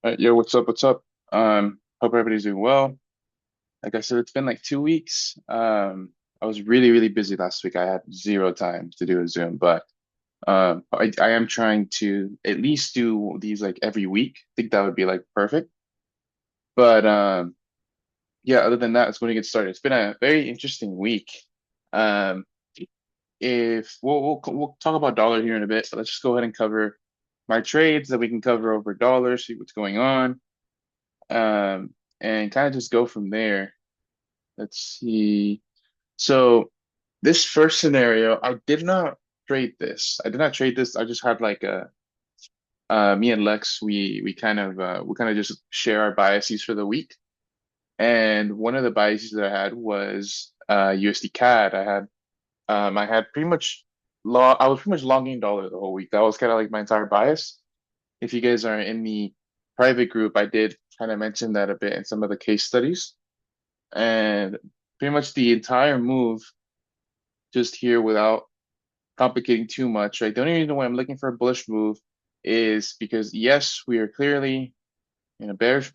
Yo, what's up? What's up? Hope everybody's doing well. Like I said, it's been like 2 weeks. I was really, really busy last week. I had zero time to do a Zoom, but I am trying to at least do these like every week. I think that would be like perfect. But yeah, other than that, it's going to get started. It's been a very interesting week. Um, if we'll talk about dollar here in a bit, but let's just go ahead and cover my trades that we can cover over dollars, see what's going on. And kind of just go from there. Let's see. So this first scenario, I did not trade this. I did not trade this. I just had like a me and Lex, we kind of just share our biases for the week. And one of the biases that I had was USD CAD. I had pretty much long I was pretty much longing dollar the whole week. That was kind of like my entire bias. If you guys are in the private group, I did kind of mention that a bit in some of the case studies. And pretty much the entire move just here without complicating too much, right? The only reason why I'm looking for a bullish move is because yes, we are clearly in a bearish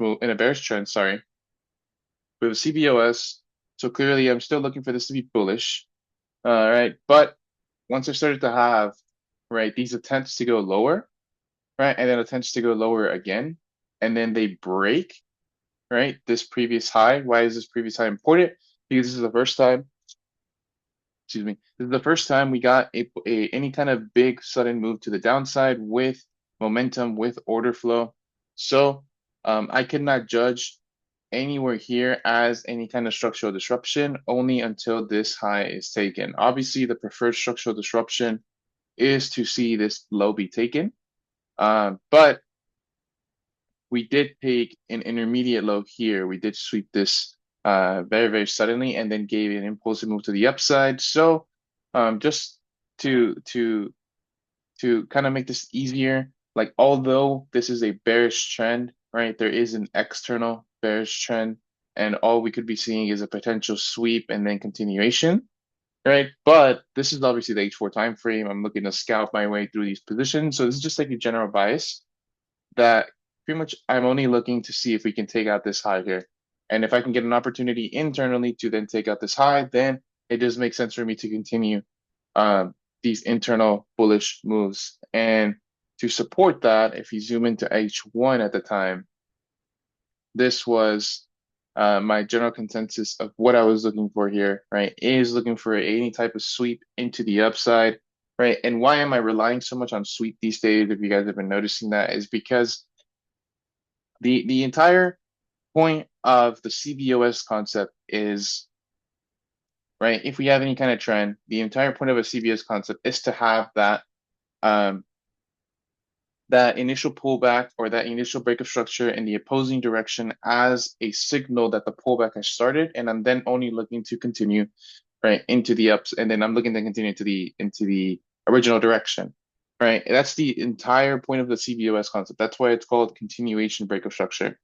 trend, sorry, with a CBOS. So clearly I'm still looking for this to be bullish. Right. But once I started to have, right, these attempts to go lower, right, and then attempts to go lower again, and then they break, right, this previous high. Why is this previous high important? Because this is the first time, excuse me, this is the first time we got any kind of big sudden move to the downside with momentum, with order flow. So I cannot judge anywhere here as any kind of structural disruption only until this high is taken. Obviously, the preferred structural disruption is to see this low be taken. But we did take an intermediate low here. We did sweep this very, very suddenly and then gave an impulsive move to the upside. So just to to to kind of make this easier, like although this is a bearish trend, right? There is an external bearish trend, and all we could be seeing is a potential sweep and then continuation, right? But this is obviously the H4 time frame. I'm looking to scalp my way through these positions. So this is just like a general bias that pretty much I'm only looking to see if we can take out this high here. And if I can get an opportunity internally to then take out this high, then it does make sense for me to continue these internal bullish moves. And to support that, if you zoom into H1 at the time, this was my general consensus of what I was looking for here, right? Is looking for any type of sweep into the upside, right? And why am I relying so much on sweep these days? If you guys have been noticing that, is because the entire point of the CBOS concept is, right, if we have any kind of trend, the entire point of a CBOS concept is to have um, that initial pullback or that initial break of structure in the opposing direction as a signal that the pullback has started, and I'm then only looking to continue right into the ups, and then I'm looking to continue into the original direction. Right. That's the entire point of the CBOS concept. That's why it's called continuation break of structure.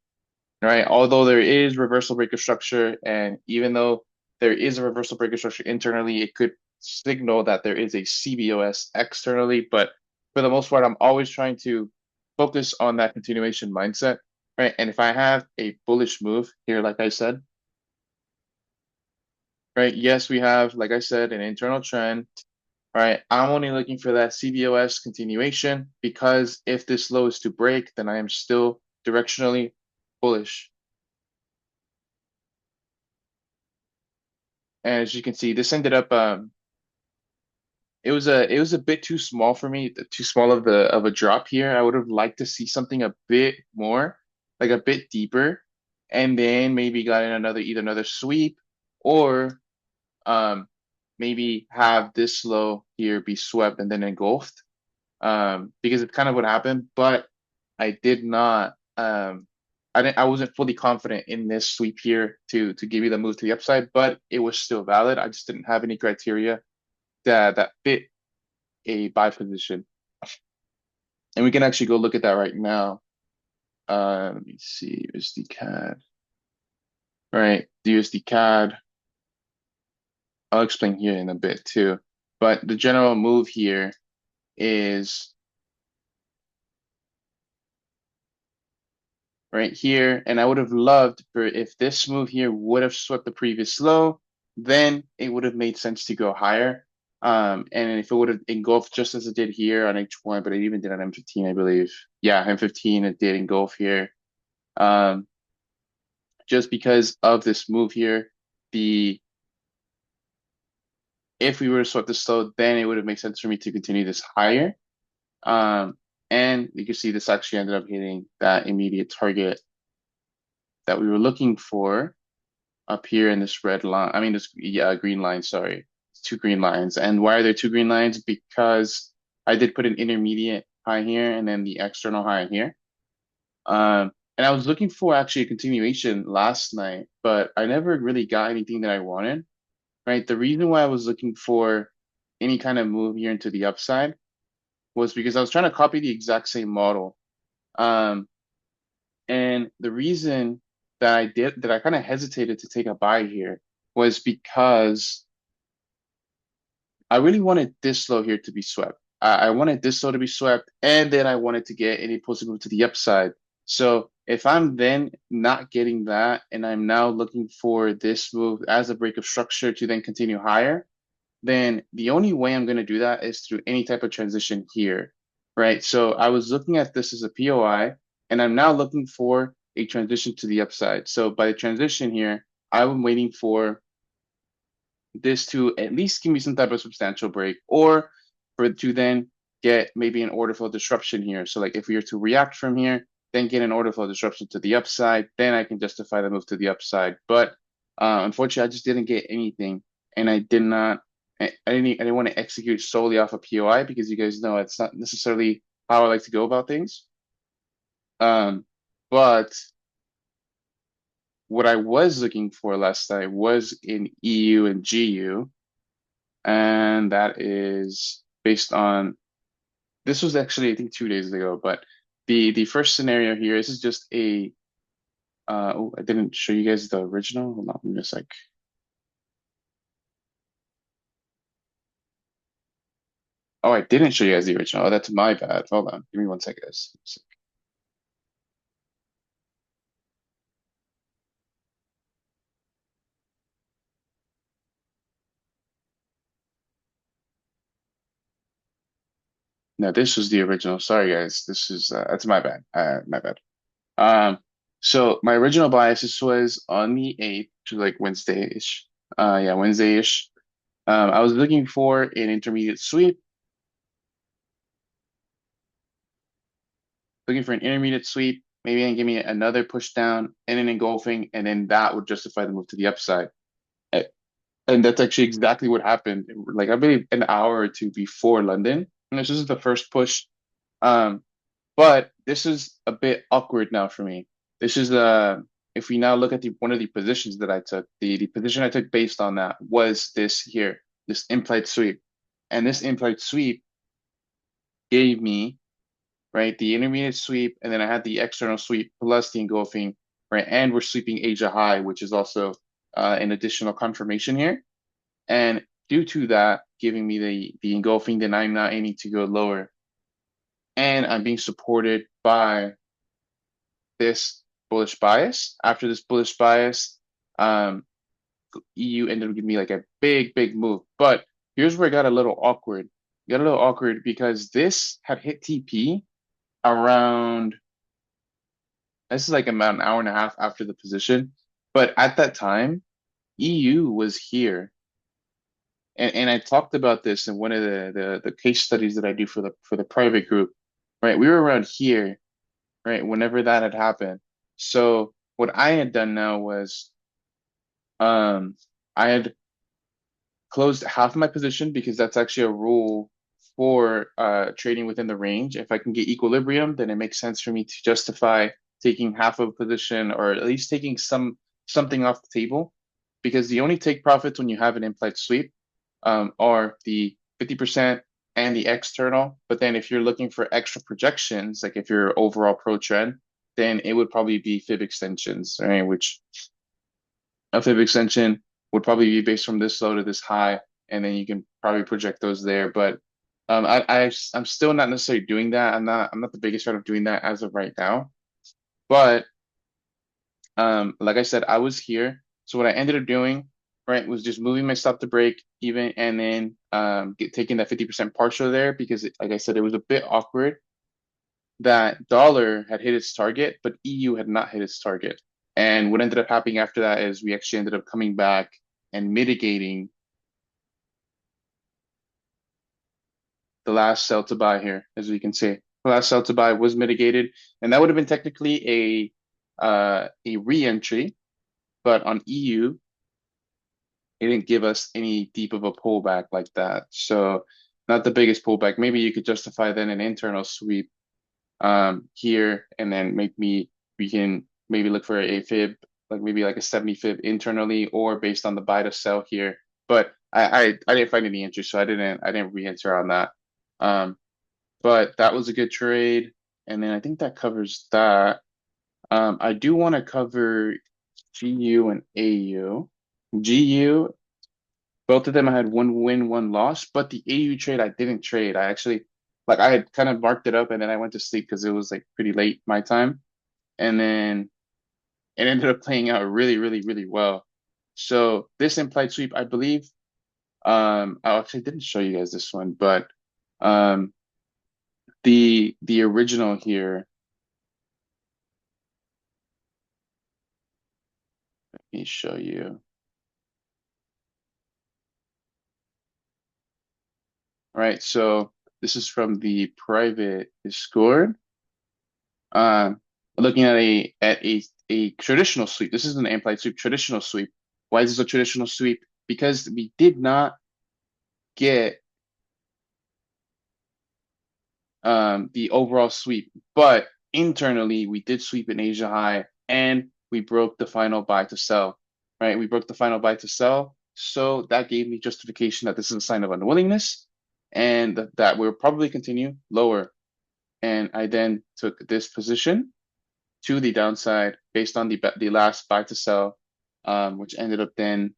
Right? Although there is reversal break of structure, and even though there is a reversal break of structure internally, it could signal that there is a CBOS externally. But for the most part, I'm always trying to focus on that continuation mindset, right? And if I have a bullish move here, like I said, right? Yes, we have, like I said, an internal trend. Right, I'm only looking for that CBOS continuation because if this low is to break, then I am still directionally bullish. And as you can see, this ended up it was a bit too small for me, too small of a drop here. I would have liked to see something a bit more, like a bit deeper, and then maybe got in either another sweep or um maybe have this low here be swept and then engulfed. Because it's kind of what happened, but I did not I wasn't fully confident in this sweep here to give you the move to the upside, but it was still valid. I just didn't have any criteria that fit a buy position. And we can actually go look at that right now. Let me see, USD CAD. All right, the USD CAD. I'll explain here in a bit too. But the general move here is right here. And I would have loved for if this move here would have swept the previous low, then it would have made sense to go higher. And if it would have engulfed just as it did here on H1, but it even did on M15, I believe. Yeah, M15, it did engulf here. Um, just because of this move here, if we were to sweep this low, then it would have made sense for me to continue this higher. And you can see this actually ended up hitting that immediate target that we were looking for up here in this red line. I mean, this, yeah, green line, sorry. It's two green lines. And why are there two green lines? Because I did put an intermediate high here and then the external high here. And I was looking for actually a continuation last night, but I never really got anything that I wanted, right? The reason why I was looking for any kind of move here into the upside was because I was trying to copy the exact same model. Um, and the reason that I kind of hesitated to take a buy here was because I really wanted this low here to be swept. I wanted this low to be swept, and then I wanted to get any positive move to the upside. So if I'm then not getting that, and I'm now looking for this move as a break of structure to then continue higher, then the only way I'm going to do that is through any type of transition here, right? So I was looking at this as a POI, and I'm now looking for a transition to the upside. So by the transition here, I'm waiting for this to at least give me some type of substantial break, or for it to then get maybe an order flow disruption here. So like if we were to react from here, then get an order flow disruption to the upside, then I can justify the move to the upside. But unfortunately, I just didn't get anything, and I did not. I didn't want to execute solely off of POI because you guys know it's not necessarily how I like to go about things. But what I was looking for last night was in EU and GU, and that is based on, this was actually I think 2 days ago, but the first scenario here, this is just a oh, I didn't show you guys the original. Hold on, give me a sec. Oh, I didn't show you guys the original. Oh, that's my bad. Hold on, give me 1 second, guys. No, this was the original. Sorry, guys. This is that's my bad. My bad. So my original bias, this was on the 8th, which was like Wednesday-ish. Yeah, Wednesday-ish. I was looking for an intermediate sweep, maybe and give me another push down and an engulfing, and then that would justify the move to the upside. A- And that's actually exactly what happened. Like I believe an hour or two before London. And this is the first push. Um, But this is a bit awkward now for me. This is if we now look at the one of the positions that I took, the position I took based on that was this here, this implied sweep. And this implied sweep gave me, right, the intermediate sweep, and then I had the external sweep plus the engulfing, right? And we're sweeping Asia high, which is also an additional confirmation here. And due to that giving me the engulfing, then I'm not aiming to go lower. And I'm being supported by this bullish bias. After this bullish bias, um, EU ended up giving me like a big move. But here's where it got a little awkward. It got a little awkward because this had hit TP around, this is like about an hour and a half after the position. But at that time, EU was here. And I talked about this in one of the case studies that I do for the private group, right? We were around here, right? Whenever that had happened. So what I had done now was Um, I had closed half of my position because that's actually a rule for trading within the range. If I can get equilibrium, then it makes sense for me to justify taking half of a position or at least taking something off the table, because the only take profits when you have an implied sweep are the 50% and the external. But then if you're looking for extra projections, like if you're overall pro trend, then it would probably be fib extensions, right? Which a fib extension would probably be based from this low to this high, and then you can probably project those there. But I'm still not necessarily doing that. I'm not the biggest fan of doing that as of right now. But like I said, I was here. So what I ended up doing, right, was just moving my stop to break even, and then taking that 50% partial there because, like I said, it was a bit awkward that dollar had hit its target, but EU had not hit its target. And what ended up happening after that is we actually ended up coming back and mitigating the last sell to buy here, as we can see. The last sell to buy was mitigated, and that would have been technically a re-entry, but on EU, it didn't give us any deep of a pullback like that. So not the biggest pullback. Maybe you could justify then an internal sweep here, and then we can maybe look for a fib, like maybe like a 70 fib internally, or based on the buy to sell here. But I didn't find any entry, so I didn't re-enter on that. Um, but that was a good trade, and then I think that covers that. I do want to cover GU and AU. GU, both of them I had one win, one loss, but the AU trade I didn't trade. I actually like I had kind of marked it up and then I went to sleep because it was like pretty late my time. And then it ended up playing out really, really, really well. So this implied sweep, I believe, I actually didn't show you guys this one, but um the original here, let me show you. All right, so this is from the private Discord. Um, looking at a traditional sweep. This is an implied sweep, traditional sweep. Why is this a traditional sweep? Because we did not get the overall sweep, but internally we did sweep in Asia high and we broke the final buy to sell. Right? We broke the final buy to sell. So that gave me justification that this is a sign of unwillingness and that we'll probably continue lower. And I then took this position to the downside based on the last buy to sell, which ended up then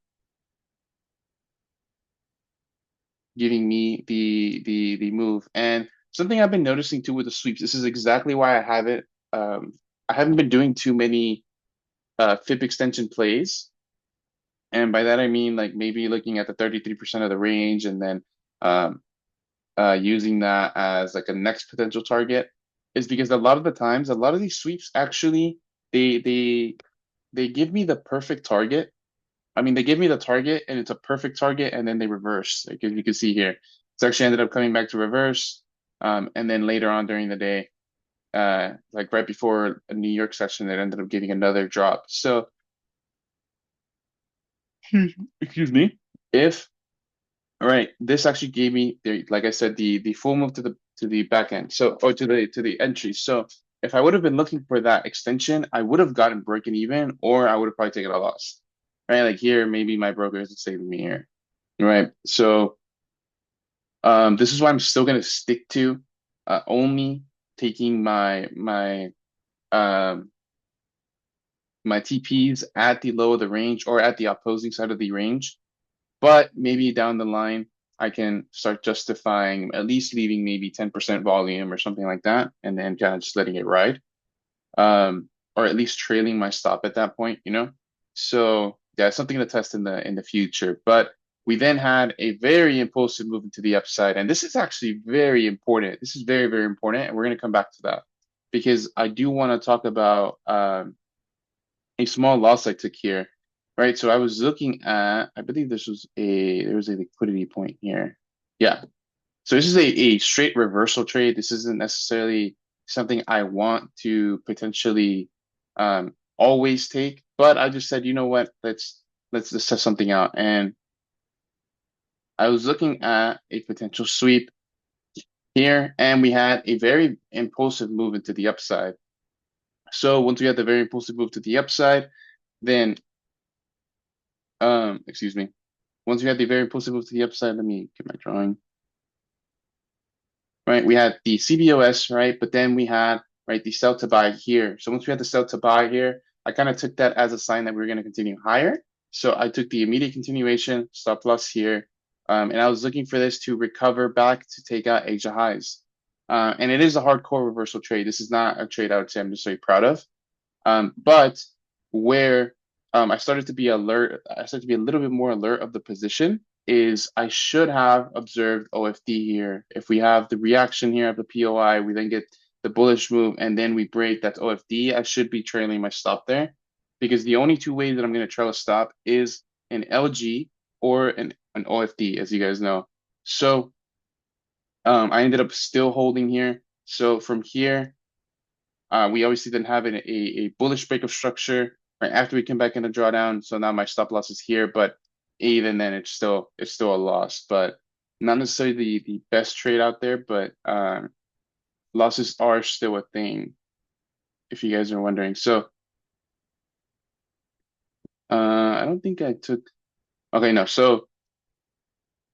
giving me the move. And something I've been noticing too with the sweeps, this is exactly why I have it. I haven't been doing too many FIB extension plays. And by that I mean like maybe looking at the 33% of the range and then using that as like a next potential target is because a lot of the times, a lot of these sweeps actually they they they give me the perfect target. I mean, they give me the target and it's a perfect target, and then they reverse. Like as you can see here, it's actually ended up coming back to reverse. And then later on during the day, like right before a New York session, it ended up getting another drop. So, excuse me, if all right, this actually gave me like I said, the full move to the back end. So or to the entry. So if I would have been looking for that extension, I would have gotten broken even, or I would have probably taken a loss. Right? Like here, maybe my broker isn't saving me here. Right. So this is why I'm still gonna stick to only taking um my TPs at the low of the range or at the opposing side of the range. But maybe down the line, I can start justifying at least leaving maybe 10% volume or something like that, and then kind of just letting it ride, or at least trailing my stop at that point, you know? So yeah, something to test in the future. But we then had a very impulsive move into the upside, and this is actually very important. This is very, very important, and we're going to come back to that because I do want to talk about a small loss I took here, right? So I was looking at, I believe there was a liquidity point here. Yeah. So this is a straight reversal trade. This isn't necessarily something I want to potentially always take, but I just said, you know what, let's just test something out. And I was looking at a potential sweep here, and we had a very impulsive move into the upside. So once we had the very impulsive move to the upside, then excuse me. Once we had the very impulsive move to the upside, let me get my drawing. Right, we had the CBOS, right? But then we had, right, the sell to buy here. So once we had the sell to buy here, I kind of took that as a sign that we were going to continue higher. So I took the immediate continuation, stop loss here. And I was looking for this to recover back to take out Asia highs. And it is a hardcore reversal trade. This is not a trade I would say I'm necessarily proud of. But where I started to be alert. I started to be a little bit more alert of the position. Is I should have observed OFD here. If we have the reaction here of the POI, we then get the bullish move, and then we break that OFD. I should be trailing my stop there, because the only two ways that I'm going to trail a stop is an LG or an OFD, as you guys know. So I ended up still holding here. So from here, we obviously didn't have a bullish break of structure right after we came back in a drawdown. So now my stop loss is here, but even then it's still a loss, but not necessarily the best trade out there, but losses are still a thing, if you guys are wondering. So I don't think I took, okay, no, so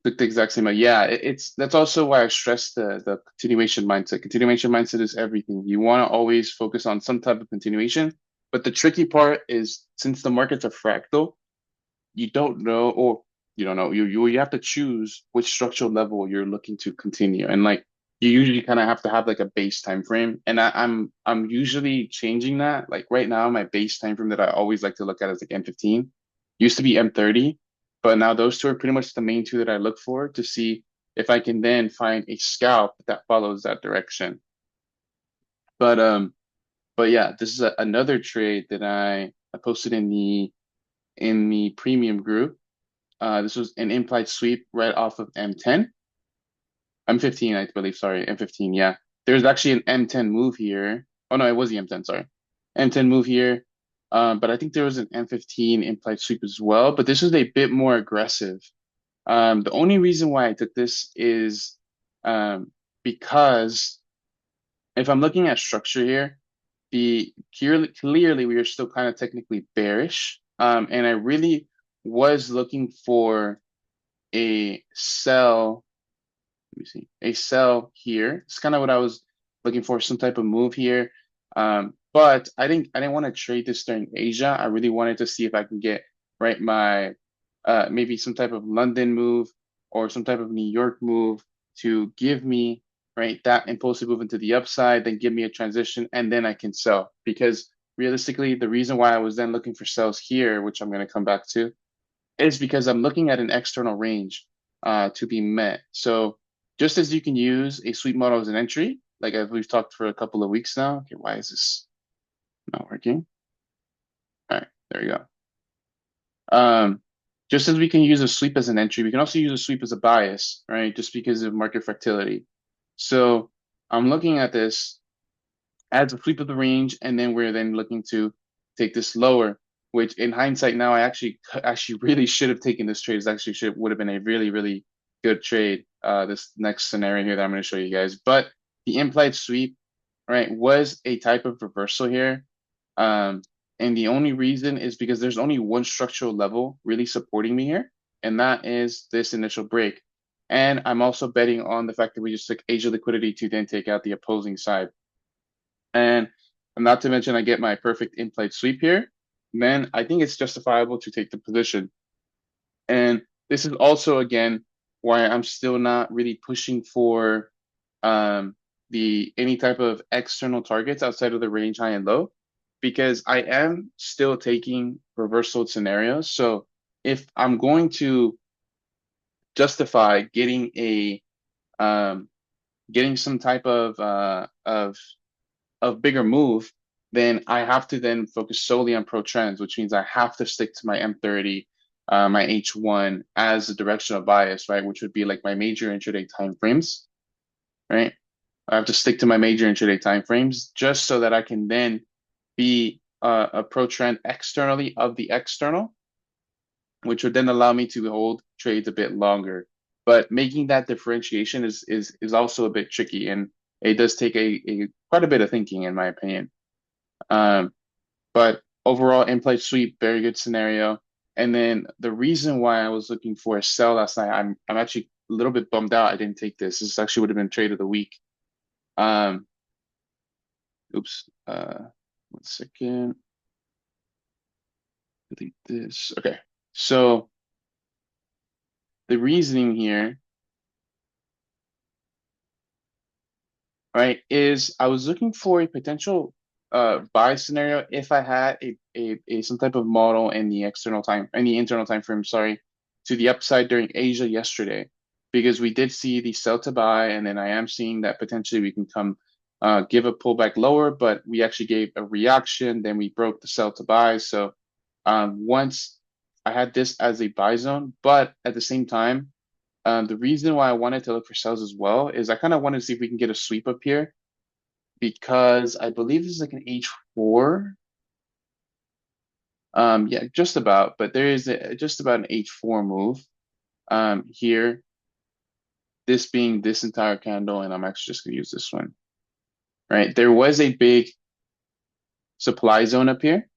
took the exact same. Yeah, it's that's also why I stress the continuation mindset. Continuation mindset is everything. You want to always focus on some type of continuation. But the tricky part is, since the markets are fractal, you don't know, or you don't know, you have to choose which structural level you're looking to continue. And like you usually kind of have to have like a base time frame. And I'm usually changing that. Like right now, my base time frame that I always like to look at is like M15. Used to be M30, but now those two are pretty much the main two that I look for to see if I can then find a scalp that follows that direction. But yeah, this is another trade that I posted in the premium group. This was an implied sweep right off of M10. M15, I believe, sorry, M15, yeah. There's actually an M10 move here. Oh no, it was the M10, sorry. M10 move here. But I think there was an M15 implied sweep as well, but this was a bit more aggressive. The only reason why I took this is because if I'm looking at structure here, clearly we are still kind of technically bearish. And I really was looking for a sell. Let me see, a sell here. It's kind of what I was looking for, some type of move here. But I didn't want to trade this during Asia. I really wanted to see if I can get right my maybe some type of London move or some type of New York move to give me right that impulsive move into the upside, then give me a transition, and then I can sell. Because realistically, the reason why I was then looking for sells here, which I'm going to come back to, is because I'm looking at an external range to be met. So just as you can use a sweep model as an entry, like as we've talked for a couple of weeks now. Okay, why is this not working? All right, there you go. Just as we can use a sweep as an entry, we can also use a sweep as a bias, right? Just because of market fractility. So I'm looking at this as a sweep of the range, and then we're then looking to take this lower, which in hindsight now I actually really should have taken this trade. It actually would have been a really, really good trade. This next scenario here that I'm going to show you guys. But the implied sweep, right, was a type of reversal here. And the only reason is because there's only one structural level really supporting me here, and that is this initial break. And I'm also betting on the fact that we just took Asia liquidity to then take out the opposing side. And not to mention, I get my perfect implied sweep here, then I think it's justifiable to take the position. And this is also, again, why I'm still not really pushing for the any type of external targets outside of the range high and low, because I am still taking reversal scenarios. So if I'm going to justify getting a getting some type of bigger move, then I have to then focus solely on pro trends, which means I have to stick to my M30, my H1 as a directional bias, right? Which would be like my major intraday timeframes, right? I have to stick to my major intraday timeframes just so that I can then be a pro trend externally of the external, which would then allow me to hold trades a bit longer. But making that differentiation is also a bit tricky, and it does take a quite a bit of thinking, in my opinion. But overall, in-play sweep, very good scenario. And then the reason why I was looking for a sell last night, I'm actually a little bit bummed out I didn't take this. This actually would have been trade of the week. Oops. 1 second. Delete this. Okay. So the reasoning here, right, is I was looking for a potential buy scenario if I had a some type of model in the internal time frame, sorry, to the upside during Asia yesterday, because we did see the sell to buy, and then I am seeing that potentially we can come give a pullback lower, but we actually gave a reaction, then we broke the sell to buy. So once I had this as a buy zone, but at the same time, the reason why I wanted to look for sells as well is I kind of wanted to see if we can get a sweep up here, because I believe this is like an H4. Yeah, just about, but there is just about an H4 move here, this being this entire candle, and I'm actually just gonna use this one, right? There was a big supply zone up here.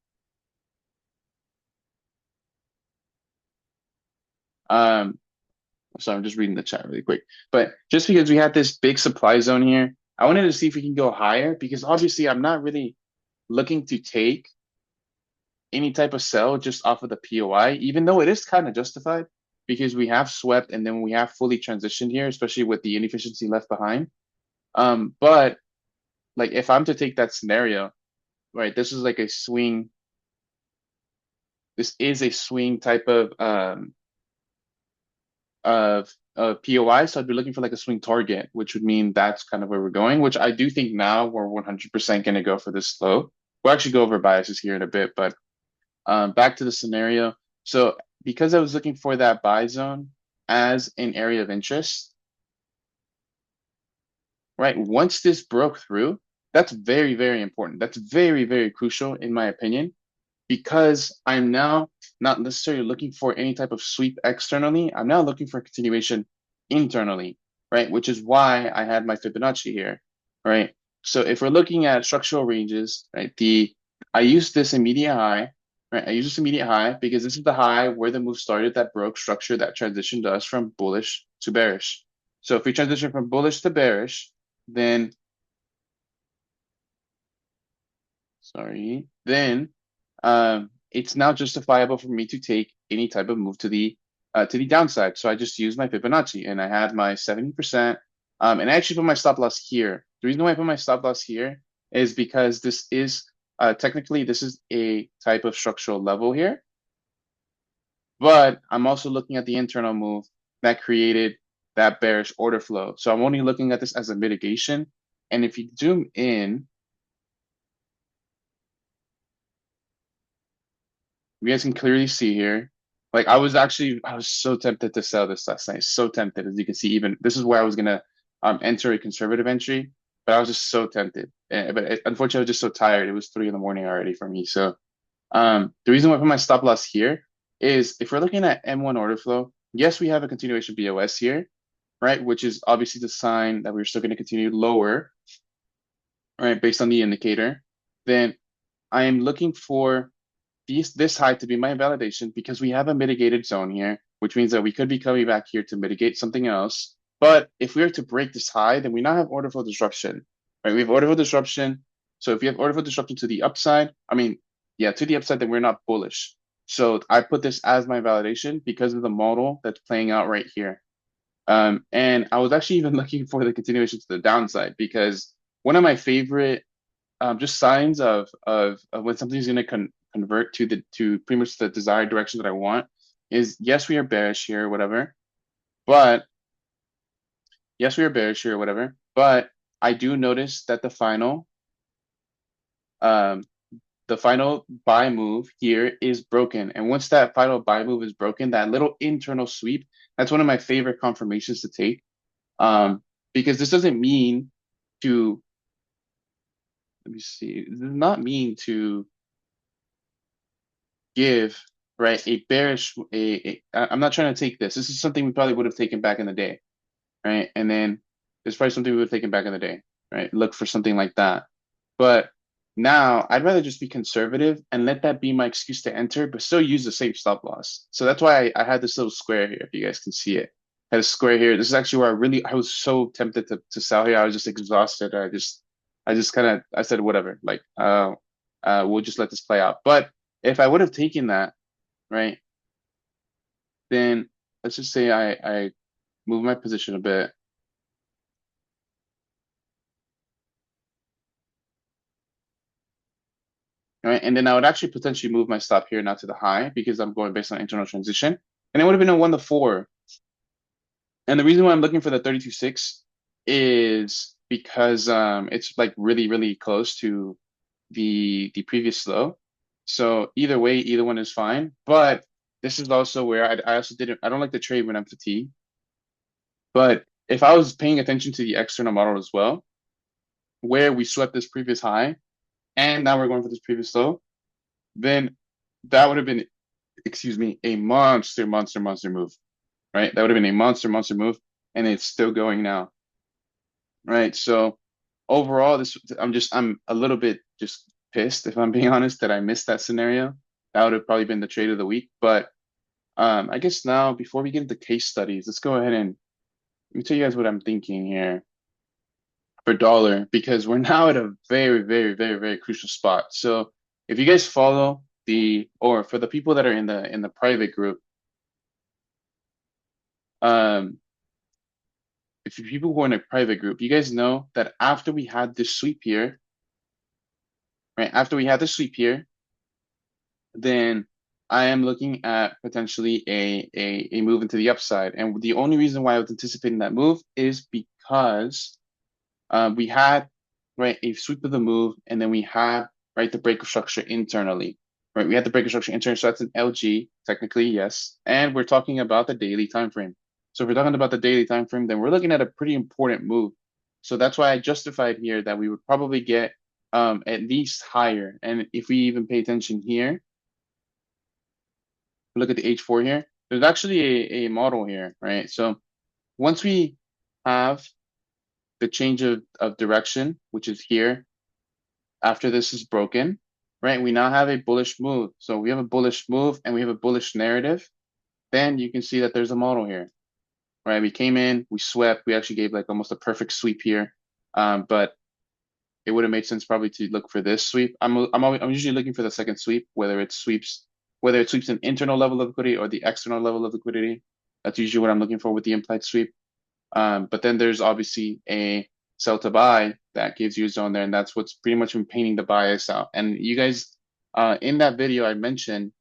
So I'm just reading the chat really quick, but just because we had this big supply zone here, I wanted to see if we can go higher, because obviously I'm not really looking to take any type of sell just off of the POI, even though it is kind of justified because we have swept and then we have fully transitioned here, especially with the inefficiency left behind. But like if I'm to take that scenario, right, this is like a swing. This is a swing type of POI. So I'd be looking for like a swing target, which would mean that's kind of where we're going, which I do think now we're 100% going to go for this low. We'll actually go over biases here in a bit, but back to the scenario. So because I was looking for that buy zone as an area of interest, right? Once this broke through, that's very, very important. That's very, very crucial in my opinion, because I'm now not necessarily looking for any type of sweep externally. I'm now looking for a continuation internally, right? Which is why I had my Fibonacci here, right? So if we're looking at structural ranges, right, I use this immediate high, right? I use this immediate high because this is the high where the move started that broke structure that transitioned us from bullish to bearish. So if we transition from bullish to bearish, then, sorry, then it's now justifiable for me to take any type of move to the downside. So I just used my Fibonacci and I had my 70%. And I actually put my stop loss here. The reason why I put my stop loss here is because this is technically this is a type of structural level here, but I'm also looking at the internal move that created that bearish order flow. So I'm only looking at this as a mitigation. And if you zoom in, you guys can clearly see here. Like I was so tempted to sell this last night. So tempted, as you can see. Even this is where I was gonna enter a conservative entry, but I was just so tempted. Unfortunately, I was just so tired. It was 3 in the morning already for me. So the reason why I put my stop loss here is if we're looking at M1 order flow, yes, we have a continuation BOS here, right? Which is obviously the sign that we're still going to continue lower, right? Based on the indicator. Then I am looking for this high to be my validation because we have a mitigated zone here, which means that we could be coming back here to mitigate something else. But if we were to break this high, then we now have order flow disruption, right? We have order flow disruption. So if you have order flow disruption to the upside, to the upside, then we're not bullish. So I put this as my validation because of the model that's playing out right here. And I was actually even looking for the continuation to the downside because one of my favorite just signs of when something's going to convert to pretty much the desired direction that I want is yes, we are bearish here, whatever. But yes, we are bearish here, whatever. But I do notice that um, the final buy move here is broken. And once that final buy move is broken, that little internal sweep, that's one of my favorite confirmations to take. Because this doesn't mean to, let me see, it does not mean to give, right, a bearish, I'm not trying to take this. This is something we probably would have taken back in the day, right? And then it's probably something we would have taken back in the day, right? Look for something like that. But now I'd rather just be conservative and let that be my excuse to enter, but still use the same stop loss. So that's why I had this little square here, if you guys can see it. I had a square here. This is actually where I was so tempted to sell here. I was just exhausted. I just kind of, I said, whatever, like, we'll just let this play out. But if I would have taken that, right, then let's just say I move my position a bit. right? And then I would actually potentially move my stop here now to the high because I'm going based on internal transition. And it would have been a 1 to 4. And the reason why I'm looking for the 32.6 is because it's like really, really close to the previous low. So either way, either one is fine. But this is also where I also didn't, I don't like to trade when I'm fatigued. But if I was paying attention to the external model as well, where we swept this previous high and now we're going for this previous low, then that would have been, excuse me, a monster, monster, monster move, right? That would have been a monster, monster move, and it's still going now, right? So overall, I'm a little bit just pissed, if I'm being honest, that I missed that scenario. That would have probably been the trade of the week. But I guess now, before we get into case studies, let's go ahead and let me tell you guys what I'm thinking here for dollar, because we're now at a very, very, very, very crucial spot. So if you guys follow or for the people that are in the private group, um, if you people who are in a private group, you guys know that after we had this sweep here, right? After we had this sweep here, then I am looking at potentially a move into the upside. And the only reason why I was anticipating that move is because we had, right, a sweep of the move, and then we had, right, the breaker structure internally, right? We had the breaker structure internally, so that's an LG, technically, yes. And we're talking about the daily time frame. So if we're talking about the daily time frame, then we're looking at a pretty important move. So that's why I justified here that we would probably get at least higher. And if we even pay attention here, look at the H4 here, there's actually a model here, right? So once we have the change of direction, which is here, after this is broken, right? We now have a bullish move. So we have a bullish move and we have a bullish narrative. Then you can see that there's a model here, right? We came in, we swept, we actually gave like almost a perfect sweep here. But it would have made sense probably to look for this sweep. I'm usually looking for the second sweep, whether it sweeps an internal level of liquidity or the external level of liquidity. That's usually what I'm looking for with the implied sweep. But then there's obviously a sell to buy that gives you a zone there, and that's what's pretty much been painting the bias out. And you guys, in that video, I mentioned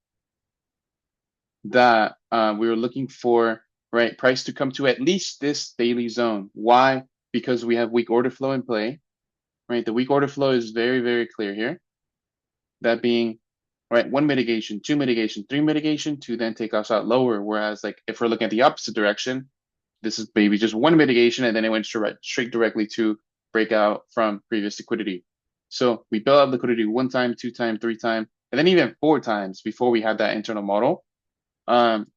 that we were looking for, right, price to come to at least this daily zone. Why? Because we have weak order flow in play, right? The weak order flow is very, very clear here. That being, right, 1 mitigation, 2 mitigation, 3 mitigation to then take us out lower. Whereas, like, if we're looking at the opposite direction, this is maybe just 1 mitigation, and then it went straight directly to breakout from previous liquidity. So we built up liquidity 1 time, 2 time, 3 time, and then even 4 times before we had that internal model.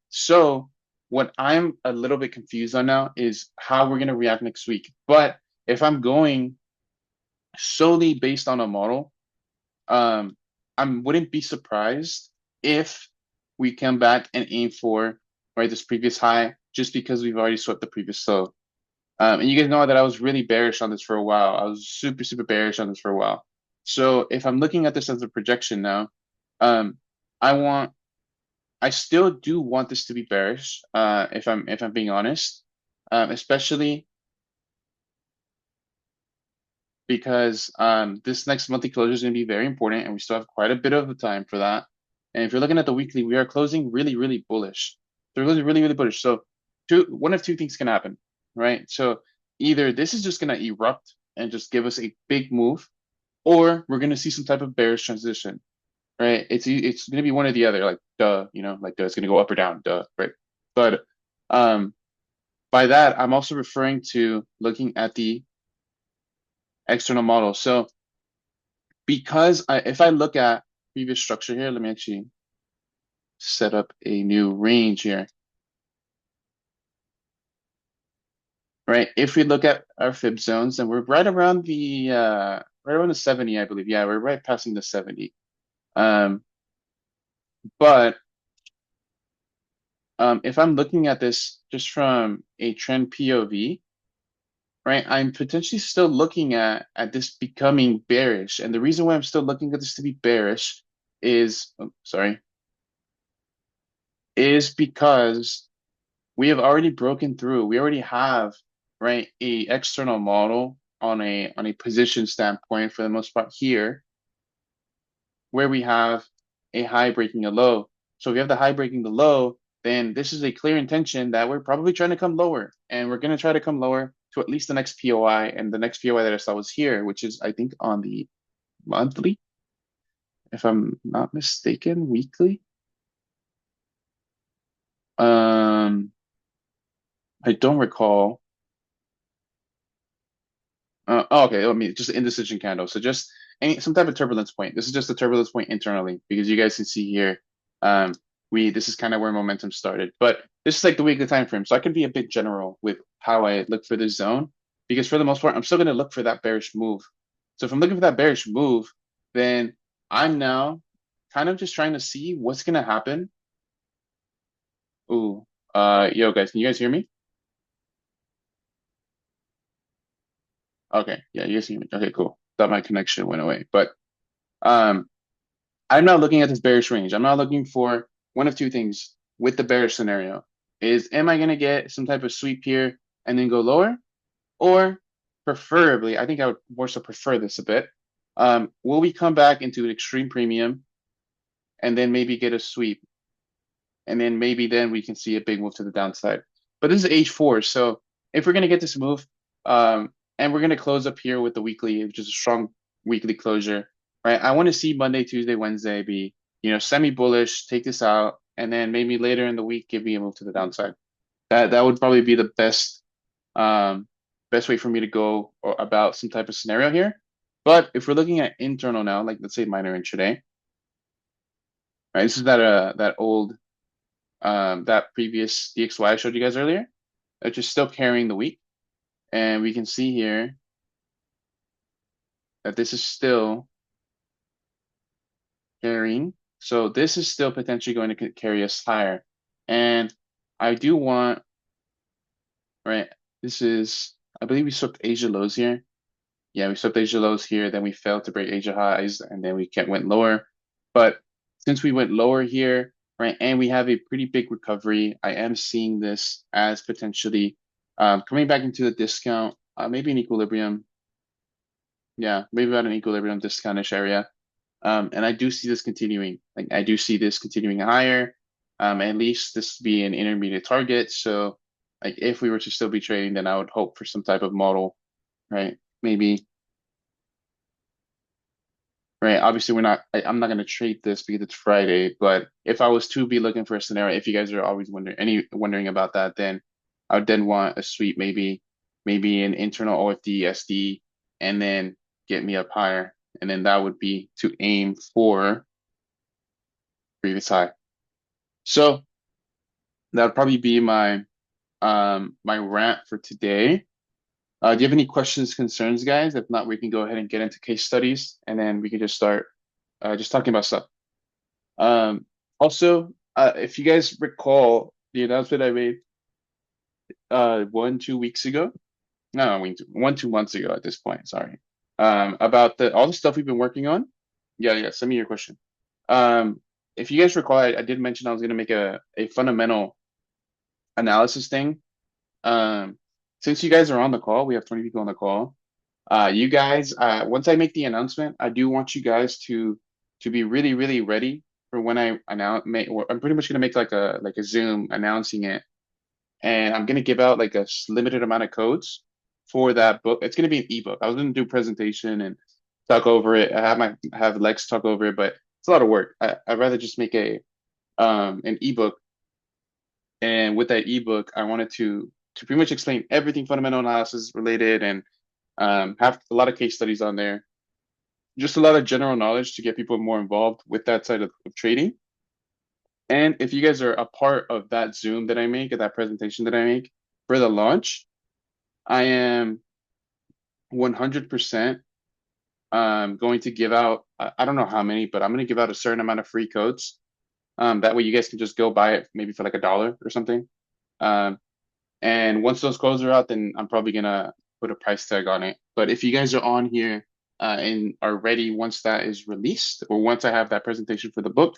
So what I'm a little bit confused on now is how we're going to react next week. But if I'm going solely based on a model, I wouldn't be surprised if we come back and aim for, right, this previous high, just because we've already swept the previous low. And you guys know that I was really bearish on this for a while. I was super, super bearish on this for a while. So if I'm looking at this as a projection now, um, I still do want this to be bearish, if I'm being honest, especially because this next monthly closure is going to be very important, and we still have quite a bit of time for that. And if you're looking at the weekly, we are closing really, really bullish. So we're closing really, really bullish. So one of two things can happen, right? So either this is just going to erupt and just give us a big move, or we're going to see some type of bearish transition, right? It's going to be one or the other, like duh, like duh, it's going to go up or down, duh, right? But by that, I'm also referring to looking at the external model. So because if I look at previous structure here, let me actually set up a new range here. Right, if we look at our fib zones, and we're right around the 70, I believe. Yeah, we're right passing the 70. But if I'm looking at this just from a trend POV, right, I'm potentially still looking at this becoming bearish. And the reason why I'm still looking at this to be bearish is, is because we have already broken through. We already have, right, a external model on a position standpoint for the most part here. where we have a high breaking a low. So if we have the high breaking the low, then this is a clear intention that we're probably trying to come lower, and we're going to try to come lower to at least the next POI, and the next POI that I saw was here, which is I think on the monthly, if I'm not mistaken, weekly. I don't recall. Oh, okay, let me just indecision candle. So just some type of turbulence point. This is just a turbulence point internally because you guys can see here, um, this is kind of where momentum started. But this is like the weekly time frame, so I can be a bit general with how I look for this zone because for the most part, I'm still going to look for that bearish move. So if I'm looking for that bearish move, then I'm now kind of just trying to see what's going to happen. Ooh, yo guys, can you guys hear me? Okay, yeah, you guys hear me. Okay, cool. Thought my connection went away, but um. I'm not looking at this bearish range. I'm not looking for one of two things with the bearish scenario. Am I going to get some type of sweep here and then go lower? Or preferably, I think I would more so prefer this a bit. Will we come back into an extreme premium and then maybe get a sweep? And then maybe then we can see a big move to the downside. But this is H4. So if we're going to get this move, and we're going to close up here with the weekly, which is a strong weekly closure, right? I want to see Monday, Tuesday, Wednesday be, semi-bullish, take this out, and then maybe later in the week, give me a move to the downside. That would probably be the best way for me to go about some type of scenario here. But if we're looking at internal now, like let's say minor intraday, right? This is that old that previous DXY I showed you guys earlier, which is still carrying the week. And we can see here that this is still carrying. So this is still potentially going to carry us higher. And I do want, right, I believe we swept Asia lows here. Yeah, we swept Asia lows here, then we failed to break Asia highs, and then we went lower. But since we went lower here, right, and we have a pretty big recovery, I am seeing this as potentially coming back into the discount, maybe an equilibrium. Yeah, maybe about an equilibrium discountish area. And I do see this continuing. Like I do see this continuing higher. At least this would be an intermediate target. So like if we were to still be trading, then I would hope for some type of model, right? Maybe, right? Obviously, I'm not going to trade this because it's Friday. But if I was to be looking for a scenario, if you guys are always wondering about that, then I would then want a sweep, maybe an internal OFD, SD, and then get me up higher. And then that would be to aim for previous high. So that would probably be my rant for today. Do you have any questions, concerns, guys? If not, we can go ahead and get into case studies, and then we can just start just talking about stuff. Also, if you guys recall the announcement I made 2 weeks ago, no, I mean 2 months ago at this point, sorry, about all the stuff we've been working on. Yeah, send me your question. If you guys recall, I did mention I was going to make a fundamental analysis thing. Since you guys are on the call, we have 20 people on the call. You guys, once I make the announcement, I do want you guys to be really, really ready for when I announce. I'm pretty much gonna make like a Zoom announcing it, and I'm gonna give out like a limited amount of codes for that book. It's gonna be an ebook. I was gonna do a presentation and talk over it. Have Lex talk over it, but it's a lot of work. I'd rather just make an ebook, and with that ebook, I wanted to pretty much explain everything fundamental analysis related and have a lot of case studies on there. Just a lot of general knowledge to get people more involved with that side of trading. And if you guys are a part of that Zoom that I make, or that presentation that I make for the launch, I am 100% going to give out, I don't know how many, but I'm going to give out a certain amount of free codes. That way you guys can just go buy it maybe for like $1 or something. And once those codes are out, then I'm probably gonna put a price tag on it. But if you guys are on here and are ready once that is released, or once I have that presentation for the book,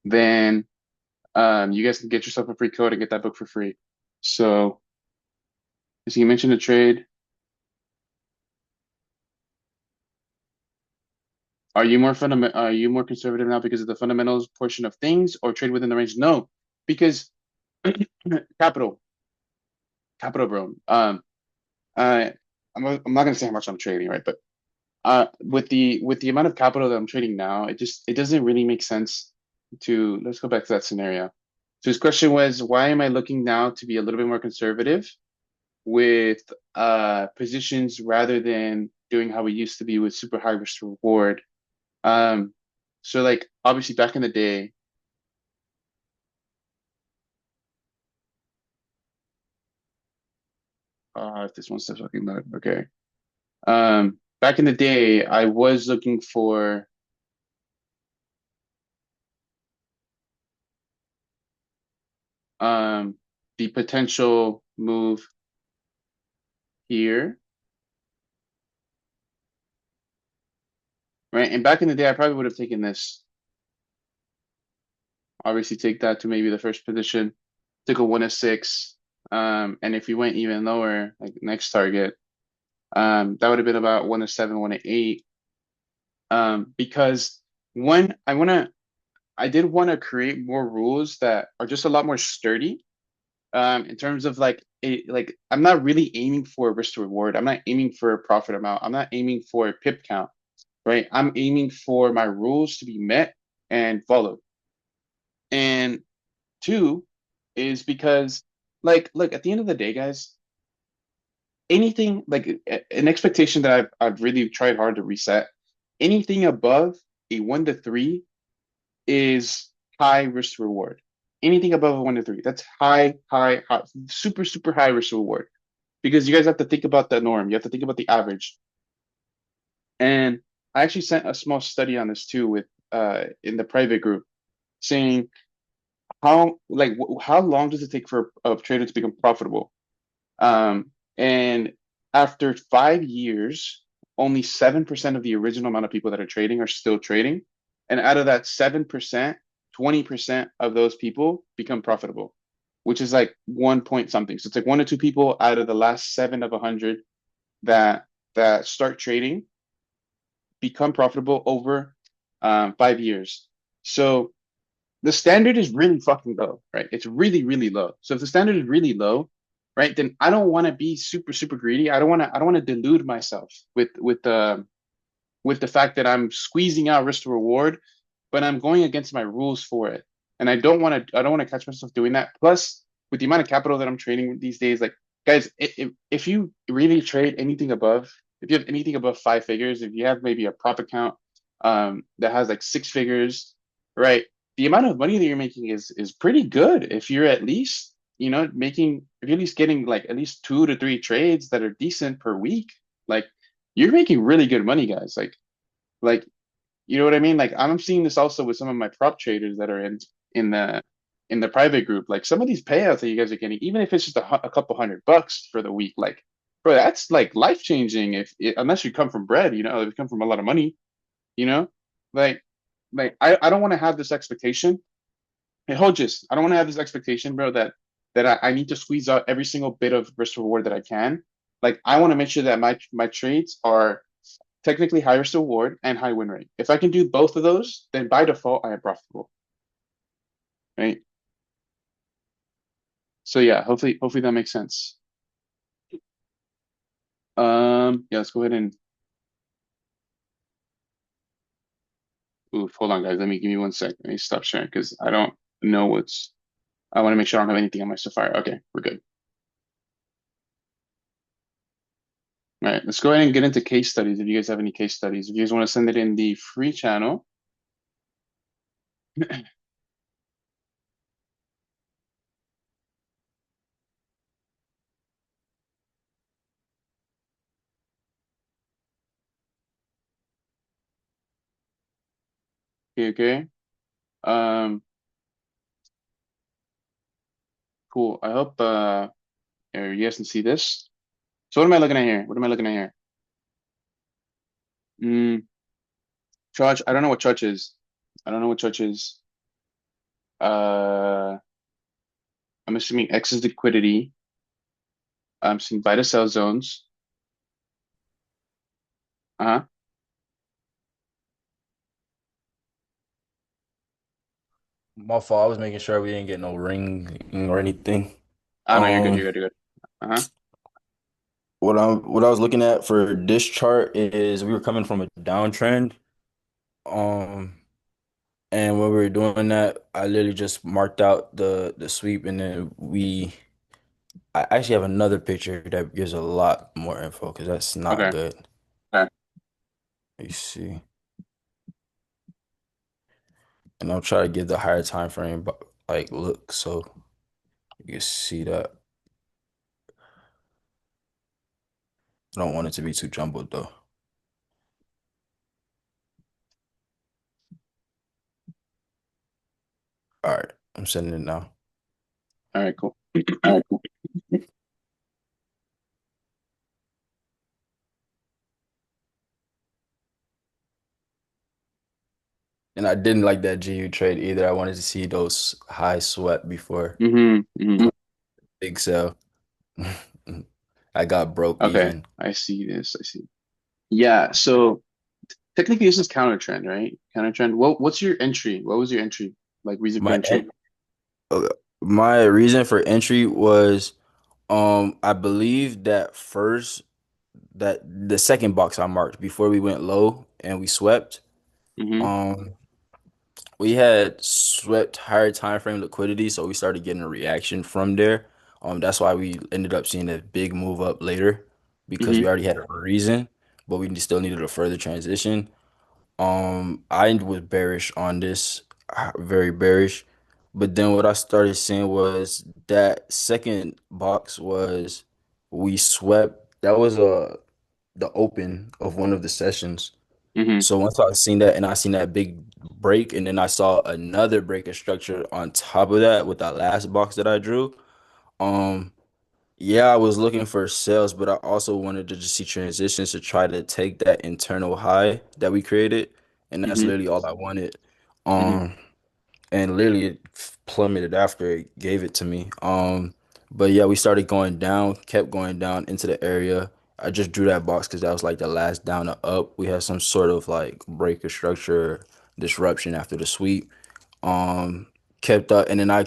then you guys can get yourself a free code and get that book for free. So, as you mentioned, a trade. Are you more conservative now because of the fundamentals portion of things, or trade within the range? No, because capital, capital, bro. I'm not gonna say how much I'm trading, right? But with the amount of capital that I'm trading now, it doesn't really make sense to. Let's go back to that scenario. So his question was, why am I looking now to be a little bit more conservative with positions rather than doing how we used to be with super high risk to reward? Um, so like obviously back in the day, if this one stops fucking load, okay. Back in the day, I was looking for um the potential move here, right? And back in the day, I probably would have taken this. Obviously, take that to maybe the first position. Took a 1 of 6. And if we went even lower, like next target, that would have been about 1 of 7, 1 of 8. Because when I did want to create more rules that are just a lot more sturdy. In terms of like I'm not really aiming for a risk to reward. I'm not aiming for a profit amount. I'm not aiming for a pip count, right? I'm aiming for my rules to be met and followed. And two is because like look, at the end of the day, guys, anything like an expectation that I've really tried hard to reset, anything above a 1 to 3 is high risk to reward. Anything above a 1 to 3, that's high, super, super high risk to reward. Because you guys have to think about the norm. You have to think about the average. And I actually sent a small study on this too with in the private group saying how long does it take for a trader to become profitable? And after 5 years, only 7% of the original amount of people that are trading are still trading. And out of that 7%, 20% of those people become profitable, which is like 1 point something. So it's like 1 or 2 people out of the last 7 of 100 that start trading become profitable over 5 years. So the standard is really fucking low, right? It's really, really low. So if the standard is really low, right, then I don't want to be super, super greedy. I don't want to delude myself with the fact that I'm squeezing out risk to reward, but I'm going against my rules for it. And I don't want to catch myself doing that. Plus, with the amount of capital that I'm trading these days, like guys, if you really trade anything above, if you have anything above 5 figures, if you have maybe a prop account that has like 6 figures, right? The amount of money that you're making is pretty good. If you're at least, making if you're at least getting like at least 2 to 3 trades that are decent per week, like you're making really good money, guys. Like you know what I mean? Like I'm seeing this also with some of my prop traders that are in the in the private group. Like some of these payouts that you guys are getting, even if it's just a couple $100 for the week, like bro, that's like life changing. Unless you come from bread, if you come from a lot of money, you know, like I don't want to have this expectation. Hey, hold just I don't want to have this expectation, bro, that I need to squeeze out every single bit of risk reward that I can. Like I want to make sure that my trades are technically high risk reward and high win rate. If I can do both of those, then by default I am profitable, right? So yeah, hopefully that makes sense. Yeah, let's go ahead and oof, hold on, guys. Let me give me 1 sec. Let me stop sharing because I don't know what's. I want to make sure I don't have anything on my Sapphire. Okay, we're good. All right, let's go ahead and get into case studies. If you guys have any case studies, if you guys want to send it in the free channel. Okay, okay. Um, cool. I hope you guys can see this. So what am I looking at here? What am I looking at here? Mm, Church. I don't know what church is. I don't know what church is. Uh, I'm assuming X is liquidity. I'm seeing buy to sell zones. Uh-huh. My fault. I was making sure we didn't get no ring or anything. Oh no, you're good. Um, You're good. You're good. Uh-huh. what I was looking at for this chart is we were coming from a downtrend. Um, and when we were doing that, I literally just marked out the sweep, and then I actually have another picture that gives a lot more info because that's not Okay. good. Okay. You see, and I'll try to give the higher time frame, but like look, so you can see that. I don't want it to be too jumbled though. All right, I'm sending it now. All right. Cool. All right, cool. And I didn't like that GU trade either. I wanted to see those high swept before Mm-hmm. Mm-hmm. big sell. I got broke Okay. even. I see this. I see. Yeah. So technically, this is counter trend, right? Counter trend. What's your entry? What was your entry? Like reason for My entry? uh, my reason for entry was I believe that the second box I marked before we went low and we swept. Mm-hmm. Um we had swept higher time frame liquidity, so we started getting a reaction from there. That's why we ended up seeing a big move up later because Mm-hmm. we already had a reason, but we still needed a further transition. I was bearish on this, very bearish. But then what I started seeing was that second box was we swept. That was the open of one of the sessions. Mm-hmm. So once I seen that and I seen that big break, and then I saw another break of structure on top of that with that last box that I drew. Um, yeah, I was looking for sales, but I also wanted to just see transitions to try to take that internal high that we created, and that's Mm-hmm. literally all I wanted. Mm-hmm. Um, and literally it plummeted after it gave it to me. But yeah, we started going down, kept going down into the area. I just drew that box because that was like the last down to up. We had some sort of like break of structure disruption after the sweep. Um, kept up, and then I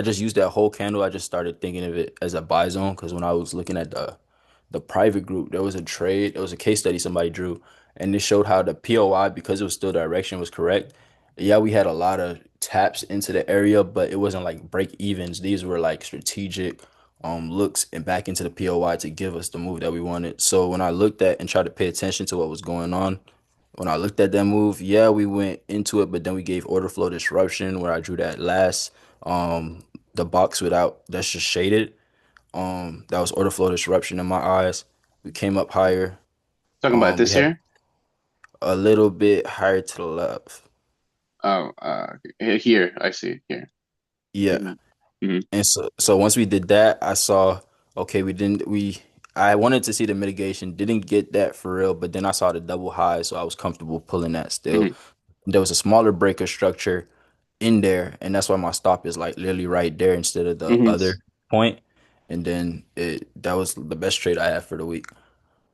just used that whole candle. I just started thinking of it as a buy zone because when I was looking at the private group, there was a trade, there was a case study somebody drew, and it showed how the POI, because it was still direction, was correct. Yeah, we had a lot of taps into the area, but it wasn't like break evens. These were like strategic looks and back into the POI to give us the move that we wanted. So when I looked at and tried to pay attention to what was going on, when I looked at that move, yeah, we went into it, but then we gave order flow disruption where I drew that last the box without that's just shaded. That was order flow disruption in my eyes. We came up higher. Talking about We this had here. a little bit higher to the left. Oh, here. I see it here. Yeah. Mm-hmm. Mm-hmm. And so once we did that, I saw okay, we I wanted to see the mitigation, didn't get that for real, but then I saw the double high, so I was comfortable pulling that still. Mm-hmm. There was a smaller breaker structure in there, and that's why my stop is like literally right there instead of the Mm-hmm. other point. And then it that was the best trade I had for the week.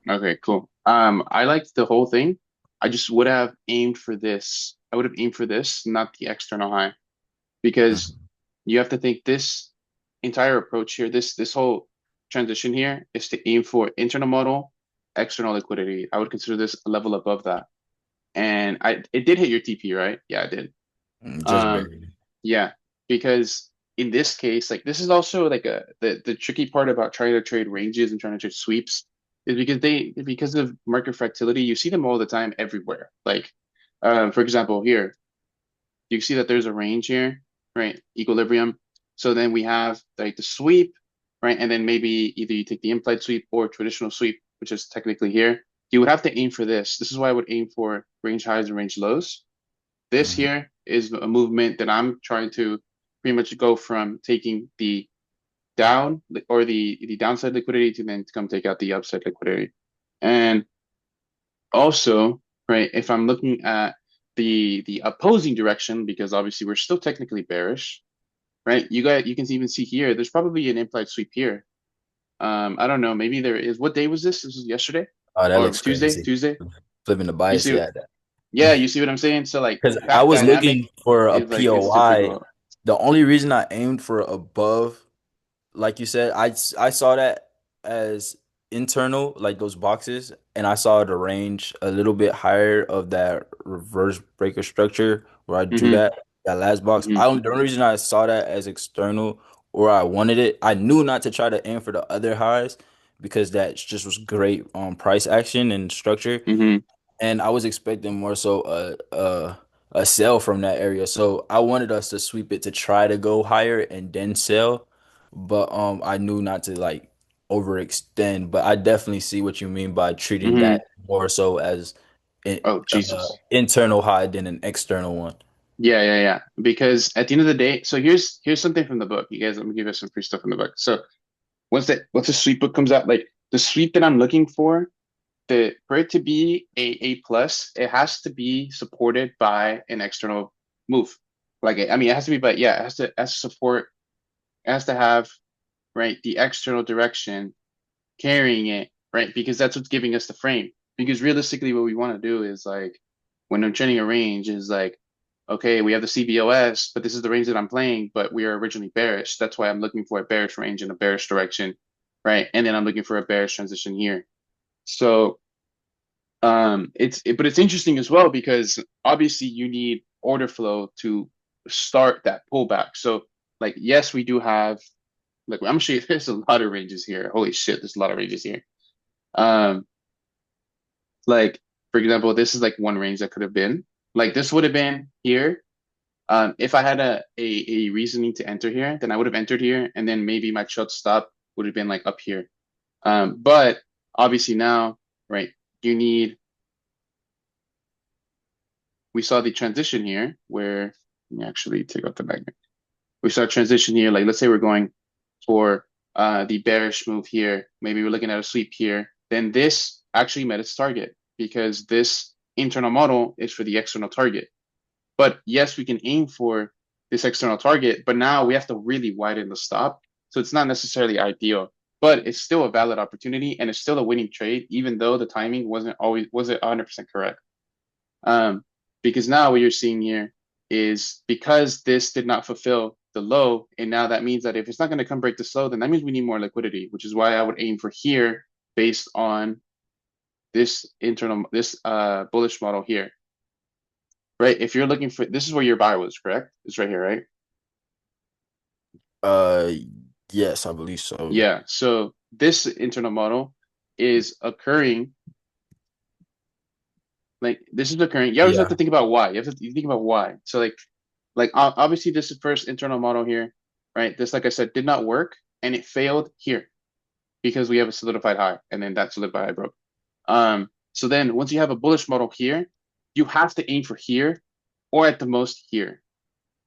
Okay, cool. I liked the whole thing. I just would have aimed for this. I would have aimed for this, not the external high, because Mhm. you have to think this entire approach here, this whole transition here is to aim for internal model, external liquidity. I would consider this a level above that. And it did hit your TP, right? Yeah, it did. Just Um, barely. yeah, because in this case, like this is also like the tricky part about trying to trade ranges and trying to trade sweeps is because of market fractility, you see them all the time everywhere. Like, for example, here you see that there's a range here, right? Equilibrium. So then we have like the sweep, right? And then maybe either you take the implied sweep or traditional sweep, which is technically here. You would have to aim for this. This is why I would aim for range highs and range lows. This Mhm. here is a movement that I'm trying to pretty much go from taking the down or the downside liquidity to then come take out the upside liquidity. And also, right, if I'm looking at the opposing direction, because obviously we're still technically bearish, right? You can even see here, there's probably an implied sweep here. I don't know, maybe there is. What day was this? This was yesterday Oh, that or looks Tuesday? crazy. Tuesday. Flipping the You bias, see, yeah. Yeah, you see what I'm saying? So like Because I that was dynamic looking for a is like it's POI. difficult. The only reason I aimed for above, like you said, I saw that as internal, like those boxes, and I saw the range a little bit higher of that reverse breaker structure where I drew Hmm. that last box. Hmm. The only reason I saw that as external or I wanted it, I knew not to try to aim for the other highs because that just was great price action and structure, Hmm. and I was expecting more so a sell from that area. So I wanted us to sweep it to try to go higher and then sell, but I knew not to like overextend. But I definitely see what you mean by treating Hmm. that more so as an Oh, Jesus. internal high than an external one. Yeah, yeah, yeah. Because at the end of the day, so here's something from the book. You guys, let me give you some free stuff from the book. So once the sweep book comes out, like the sweep that I'm looking for it to be a plus, it has to be supported by an external move. Like I mean, it has to be, but yeah, it has to support, it has to have right the external direction carrying it, right? Because that's what's giving us the frame. Because realistically, what we want to do is like when I'm training a range is like, okay, we have the CBOS, but this is the range that I'm playing, but we are originally bearish. That's why I'm looking for a bearish range in a bearish direction, right? And then I'm looking for a bearish transition here. So but it's interesting as well because obviously you need order flow to start that pullback. So like yes, we do have like I'm sure there's a lot of ranges here. Holy shit, there's a lot of ranges here. Um, like for example, this is like one range that could have been. Like this would have been here. If I had a reasoning to enter here, then I would have entered here, and then maybe my short stop would have been like up here. But obviously now, right, you need we saw the transition here where let me actually take out the magnet. We saw a transition here. Like let's say we're going for the bearish move here. Maybe we're looking at a sweep here. Then this actually met its target because this internal model is for the external target. But yes, we can aim for this external target, but now we have to really widen the stop. So it's not necessarily ideal, but it's still a valid opportunity and it's still a winning trade, even though the timing wasn't 100% correct. Um, because now what you're seeing here is because this did not fulfill the low, and now that means that if it's not going to come break this low, then that means we need more liquidity, which is why I would aim for here based on this bullish model here, right? If you're looking for this is where your buy was, correct? It's right here, right? Uh, yes, I believe so. Yeah. So this internal model is occurring like this is occurring. You always have to Yeah. think about why. You think about why. So like obviously this is first internal model here, right? This, like I said, did not work and it failed here because we have a solidified high and then that solidified high broke. So then once you have a bullish model here, you have to aim for here or at the most here,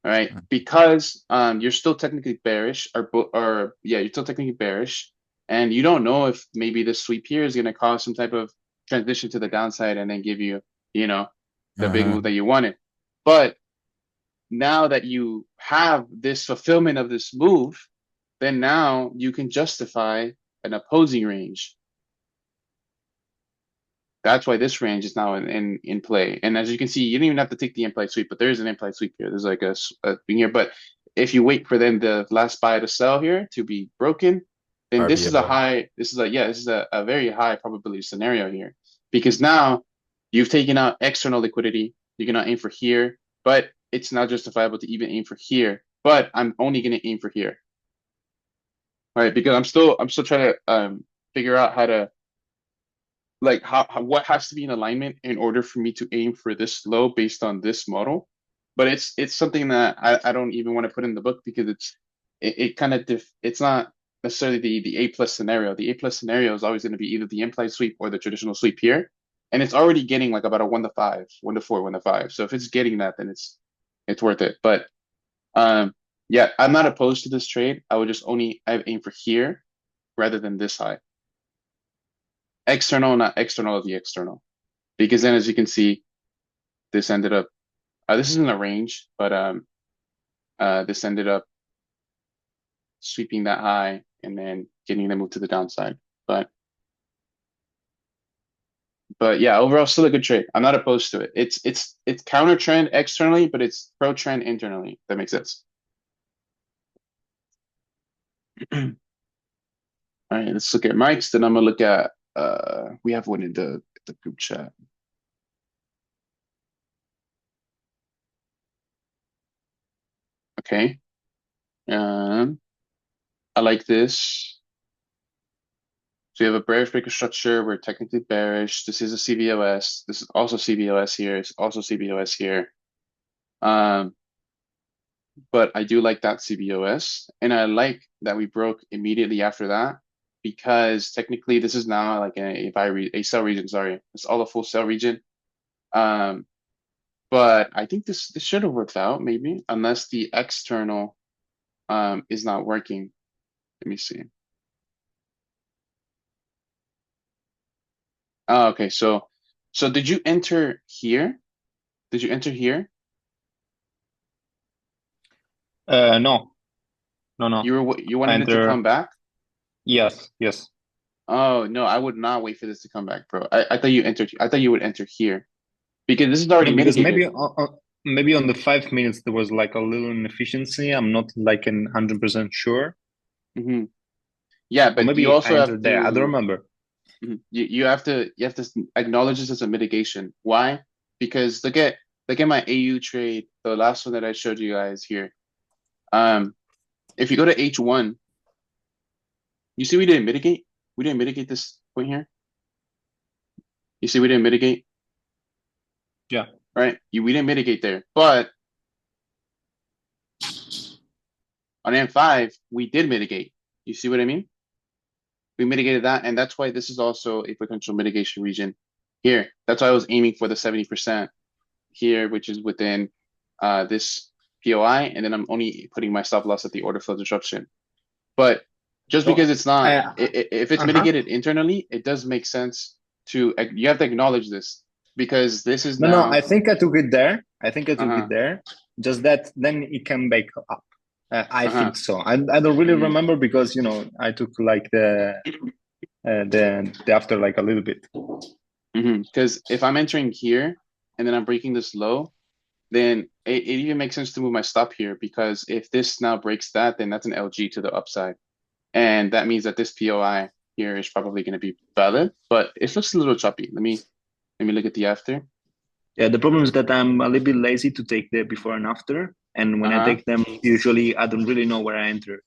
all right? Because you're still technically bearish or yeah, you're still technically bearish and you don't know if maybe this sweep here is going to cause some type of transition to the downside and then give you, you know, the big Uh-huh. move that you wanted. But now that you have this fulfillment of this move, then now you can justify an opposing range. That's why this range is now in play. And as you can see, you don't even have to take the implied sweep, but there is an implied sweep here. There's like a thing here. But if you wait for then the last buy to sell here to be broken, then this is a RBO. high, this is a very high probability scenario here. Because now you've taken out external liquidity. You can now aim for here, but it's not justifiable to even aim for here. But I'm only going to aim for here, right? Because I'm still trying to figure out how to like what has to be in alignment in order for me to aim for this low based on this model. But it's something that I don't even want to put in the book because it kind of it's not necessarily the A plus scenario. The A plus scenario is always going to be either the implied sweep or the traditional sweep here. And it's already getting like about a 1 to 5, 1 to 4, 1 to 5. So if it's getting that, then it's worth it. But um yeah, I'm not opposed to this trade. I would just only I aim for here rather than this high. External, not external of the external. Because then as you can see, this ended up this isn't a range, but this ended up sweeping that high and then getting them move to the downside. But But yeah, overall still a good trade. I'm not opposed to it. It's counter trend externally, but it's pro trend internally. If that makes sense. All right, let's look at Mike's. Then I'm gonna look at we have one in the group chat. Okay. Um, I like this. So you have a bearish breaker structure. We're technically bearish. This is a CBOS. This is also CBOS here. It's also CBOS here. Um, but I do like that CBOS, and I like that we broke immediately after that because technically this is now like a sell region. Sorry, it's all a full sell region. Um, but I think this should have worked out maybe unless the external is not working. Let me see. Oh, okay. So did you enter here? Did you enter here? No, no, no. You wanted it to Enter. come back? Yes, yes. Oh no, I would not wait for this to come back, bro. I thought you entered. I thought you would enter here because this is already No, because mitigated. maybe on the 5 minutes there was like a little inefficiency. I'm not like 100% sure. Hmm. Yeah, Or but you maybe I also have entered there. I don't to remember. you have to acknowledge this as a mitigation. Why? Because look at my AU trade, the last one that I showed you guys here. Um, if you go to H1, you see we didn't mitigate. We didn't mitigate this point here. You see we didn't mitigate, Yeah. right? We didn't mitigate there, but on M5 we did mitigate. You see what I mean? We mitigated that, and that's why this is also a potential mitigation region here. That's why I was aiming for the 70% here, which is within this POI, and then I'm only putting my stop loss at the order flow disruption. But just So, because it's not, uh, if it's uh-huh. mitigated internally, it does make sense to, you have to acknowledge this because this is No, no, I now, think I took it there. I think I took it uh-huh, there. Just that then it can back up. I uh-huh, think so. I don't really mm-hmm, remember because I took like the after like a little bit. mm-hmm. Because if I'm entering here and then I'm breaking this low, then it even makes sense to move my stop here because if this now breaks that, then that's an LG to the upside. And that means that this POI here is probably going to be valid, but it looks a little choppy. Let me look at the after. Yeah, the problem is that I'm a little bit lazy to take the before and after, and when I Uh-huh. take them, usually I don't really know where I enter.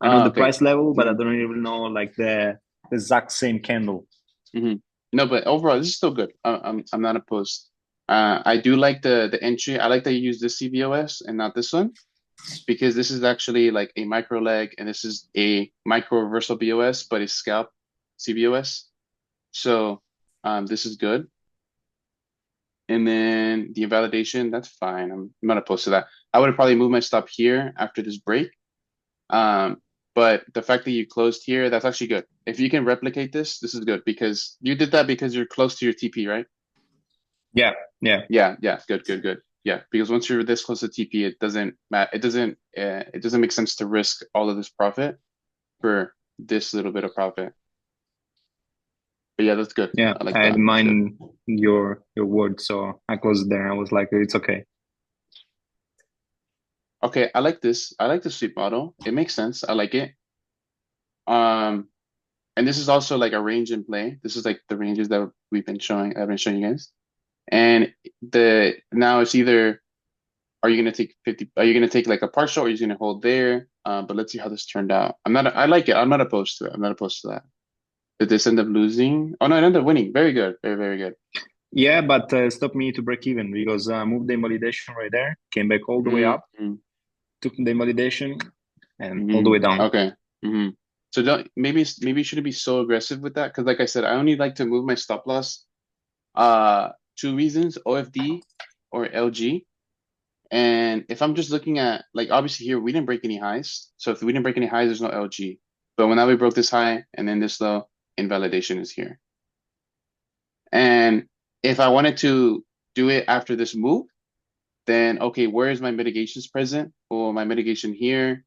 I know Oh, the okay. price level, but I Mm-hmm. don't even know like the exact same candle. Mm-hmm. No, but overall, this is still good. I'm not opposed. I do like the entry. I like that you use this CBOS and not this one because this is actually like a micro leg and this is a micro reversal BOS, but it's scalp CBOS. So this is good. And then the invalidation, that's fine. I'm not opposed to that. I would have probably moved my stop here after this break. Um, but the fact that you closed here, that's actually good. If you can replicate this, this is good because you did that because you're close to your TP, right? Yeah, yeah, Yeah, yeah, good, good, good. Yeah, because once you're this close to TP, it doesn't matter. It doesn't make sense to risk all of this profit for this little bit of profit. But yeah, that's good. yeah. I like I had that. That's good. mine your word, so I closed there. I was like, it's okay. Okay, I like this. I like the sweep model. It makes sense. I like it. Um, and this is also like a range in play. This is like the ranges that I've been showing you guys. And the now it's either are you gonna take 50, are you gonna take like a partial or are you gonna hold there? But let's see how this turned out. I like it. I'm not opposed to it. I'm not opposed to that. Did this end up losing? Oh no, it ended up winning. Very good. Very, very good. Yeah, but stopped me to break even because I moved the invalidation right there, came back all the way up, Mm-hmm. took the invalidation, and all the Mm-hmm. way down. Okay. Mm-hmm. So don't maybe you shouldn't be so aggressive with that because like I said, I only like to move my stop loss two reasons, OFD or LG. And if I'm just looking at like obviously here we didn't break any highs. So if we didn't break any highs, there's no LG. But when now we broke this high and then this low, invalidation is here. And if I wanted to do it after this move, then okay, where is my mitigations present? Well, my mitigation here.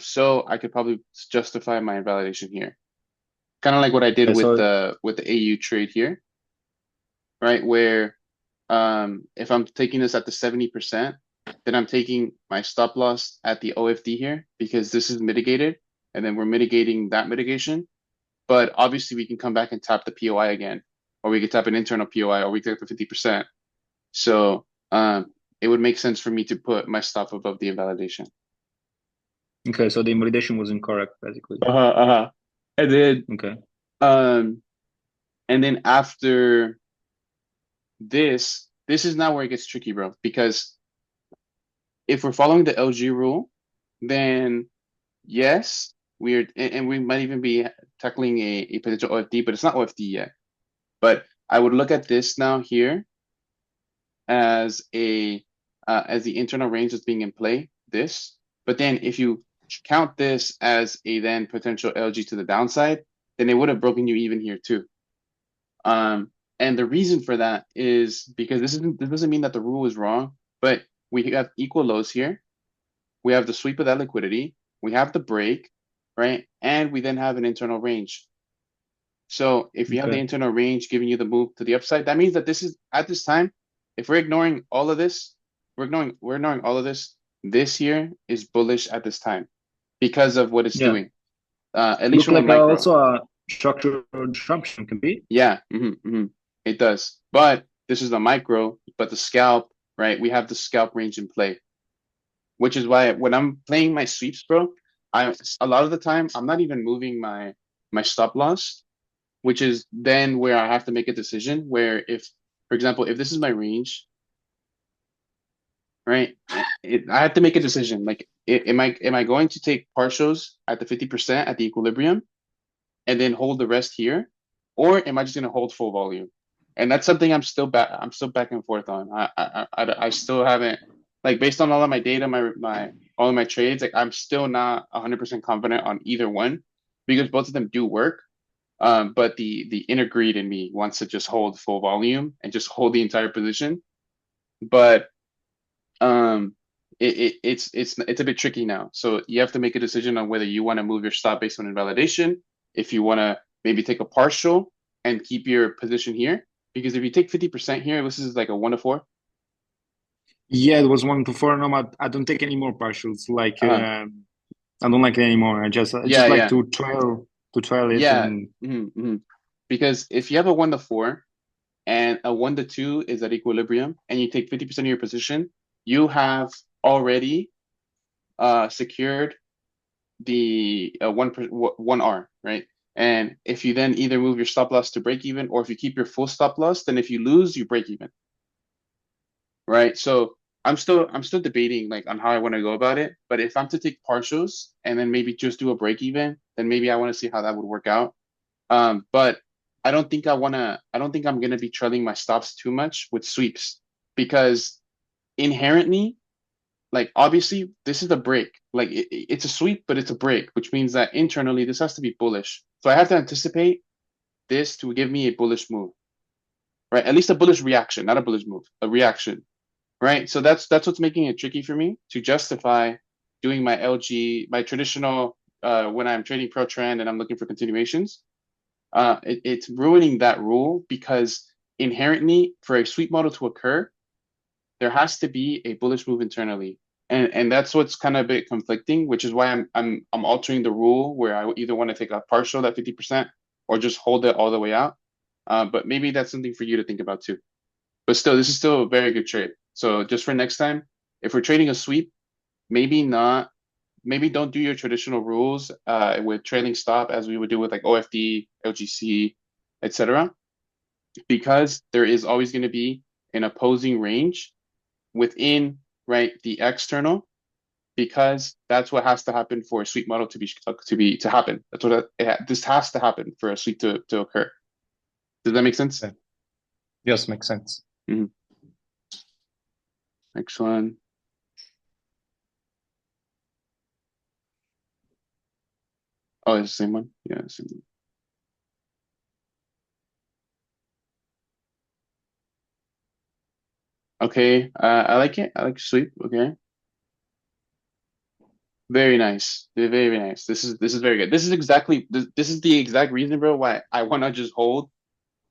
So I could probably justify my invalidation here. Kind of like what I did Okay, with so the AU trade here, right? Where if I'm taking this at the 70%, then I'm taking my stop loss at the OFD here because this is mitigated, and then we're mitigating that mitigation. But obviously we can come back and tap the POI again, or we could tap an internal POI, or we could tap the 50%. So it would make sense for me to put my stop above the invalidation. okay, so the invalidation was incorrect, basically. Uh-huh. And then Okay. um and then after this is now where it gets tricky, bro, because if we're following the LG rule, then yes, and we might even be tackling a potential OFD, but it's not OFD yet. But I would look at this now here as as the internal range that's being in play, this. But then if you count this as a then potential LG to the downside, then it would have broken you even here too. And the reason for that is because this doesn't mean that the rule is wrong, but we have equal lows here. We have the sweep of that liquidity. We have the break, right? And we then have an internal range. So if you have the Okay. internal range giving you the move to the upside, that means that this is at this time, if we're ignoring all of this, we're ignoring all of this. This here is bullish at this time because of what it's Yeah. doing. At least Look from a like micro. also a structural disruption can be. Yeah, it does. But this is the micro, but the scalp, right? We have the scalp range in play, which is why when I'm playing my sweeps, bro, a lot of the time I'm not even moving my stop loss, which is then where I have to make a decision where if, for example, if this is my range, right? I have to make a decision. Like, am I going to take partials at the 50% at the equilibrium and then hold the rest here, or am I just going to hold full volume? And that's something I'm still back and forth on. I still haven't, like, based on all of my data, my all of my trades, like I'm still not 100% confident on either one because both of them do work. But the inner greed in me wants to just hold full volume and just hold the entire position. But um, it's a bit tricky now. So you have to make a decision on whether you want to move your stop based on invalidation, if you want to maybe take a partial and keep your position here. Because if you take 50% here, this is like a 1 to 4. Yeah, it was 1 to 4. No, I don't take any more partials. Like Uh, I don't like it anymore. I just yeah, like yeah, to trail it yeah. and Because if you have a 1 to 4 and a 1 to 2 is at equilibrium and you take 50% of your position, you have already secured the 1R, right? And if you then either move your stop loss to break even, or if you keep your full stop loss, then if you lose, you break even, right? So I'm still debating like on how I want to go about it. But if I'm to take partials and then maybe just do a break even, then maybe I want to see how that would work out. But I don't think I'm gonna be trailing my stops too much with sweeps because inherently, like obviously this is a break. Like it's a sweep, but it's a break, which means that internally this has to be bullish. So I have to anticipate this to give me a bullish move, right? At least a bullish reaction, not a bullish move, a reaction, right? So that's what's making it tricky for me to justify doing my LG, my traditional when I'm trading pro trend and I'm looking for continuations. It's ruining that rule because inherently for a sweep model to occur, there has to be a bullish move internally. And that's what's kind of a bit conflicting, which is why I'm altering the rule where I either want to take a partial that 50% or just hold it all the way out. But maybe that's something for you to think about too. But still, this is still a very good trade. So just for next time, if we're trading a sweep, maybe not, maybe don't do your traditional rules with trailing stop as we would do with like OFD, LGC, etc. Because there is always going to be an opposing range within, right, the external, because that's what has to happen for a sweep model to happen. That's what this has to happen for a sweep to occur. Does that make sense? yeah. Yes, makes sense. Mm-hmm. Next one. Oh, it's the same one. Yeah, same one. Okay, I like it. I like sweep. Okay. Very nice. Very nice. This is very good. This is the exact reason, bro, why I want to just hold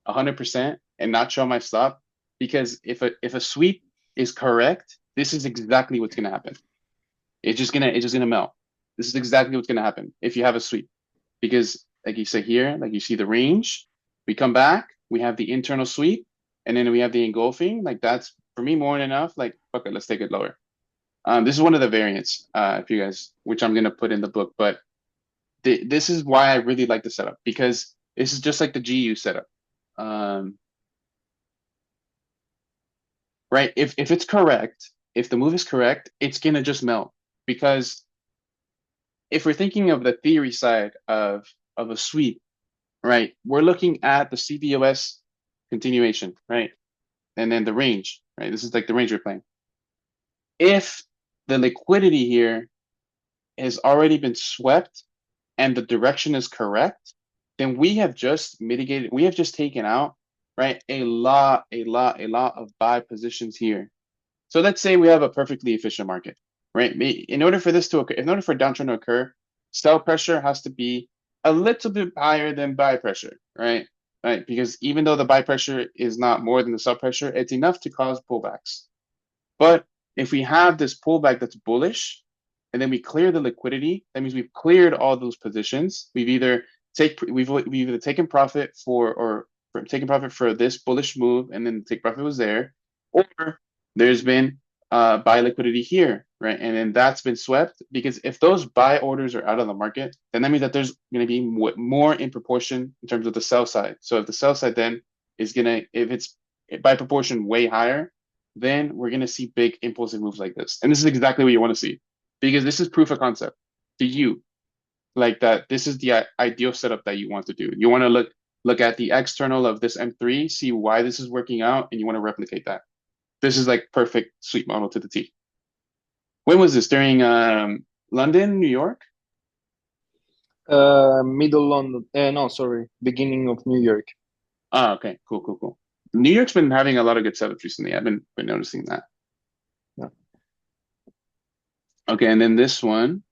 100% and not show my stop. Because if a sweep is correct, this is exactly what's gonna happen. It's just gonna melt. This is exactly what's gonna happen if you have a sweep. Because like you say here, like you see the range, we come back, we have the internal sweep, and then we have the engulfing. Like that's for me more than enough. Like, okay, let's take it lower. This is one of the variants, if you guys, which I'm gonna put in the book. But this is why I really like the setup because this is just like the GU setup. Right? If it's correct, if the move is correct, it's gonna just melt because if we're thinking of the theory side of a sweep, right? We're looking at the CBOS continuation, right? And then the range, right? This is like the range we're playing. If the liquidity here has already been swept and the direction is correct, then we have just mitigated, we have just taken out, right? A lot of buy positions here. So let's say we have a perfectly efficient market, right? In order for this to occur, in order for a downtrend to occur, sell pressure has to be a little bit higher than buy pressure, right? Right? Because even though the buy pressure is not more than the sell pressure, it's enough to cause pullbacks. But if we have this pullback that's bullish, and then we clear the liquidity, that means we've cleared all those positions. We've either taken profit taken profit for this bullish move, and then take profit was there, or there's been buy liquidity here, right? And then that's been swept because if those buy orders are out of the market, then that means that there's going to be more in proportion in terms of the sell side. So if the sell side then is if it's by proportion way higher, then we're going to see big impulsive moves like this. And this is exactly what you want to see because this is proof of concept to you, like that. This is the ideal setup that you want to do. You want to look at the external of this M3, see why this is working out, and you want to replicate that. This is like perfect sweep model to the T. When was this? During London, New York? Middle London. No, sorry, beginning of New York. Oh, okay, cool. New York's been having a lot of good setups recently. I've been noticing that. Yeah. Okay, and then this one.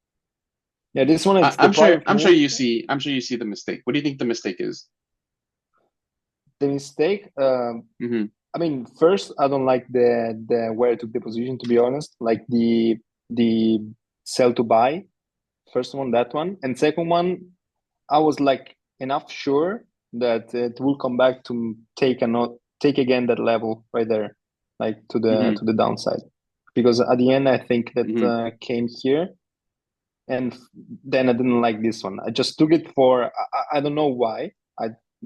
Yeah, this one is I'm sure. I'm sure you see. I'm sure you see the mistake. What do you think the mistake is? The mistake. Mm-hmm. I mean, first, I don't like the where I took the position. To be honest, like the sell to buy. First one, that one, and second one, I was like enough sure that it will come back to take again that level right there, like to the downside, because at the end I think that came here, and then I didn't like this one. I just took it for I don't know why.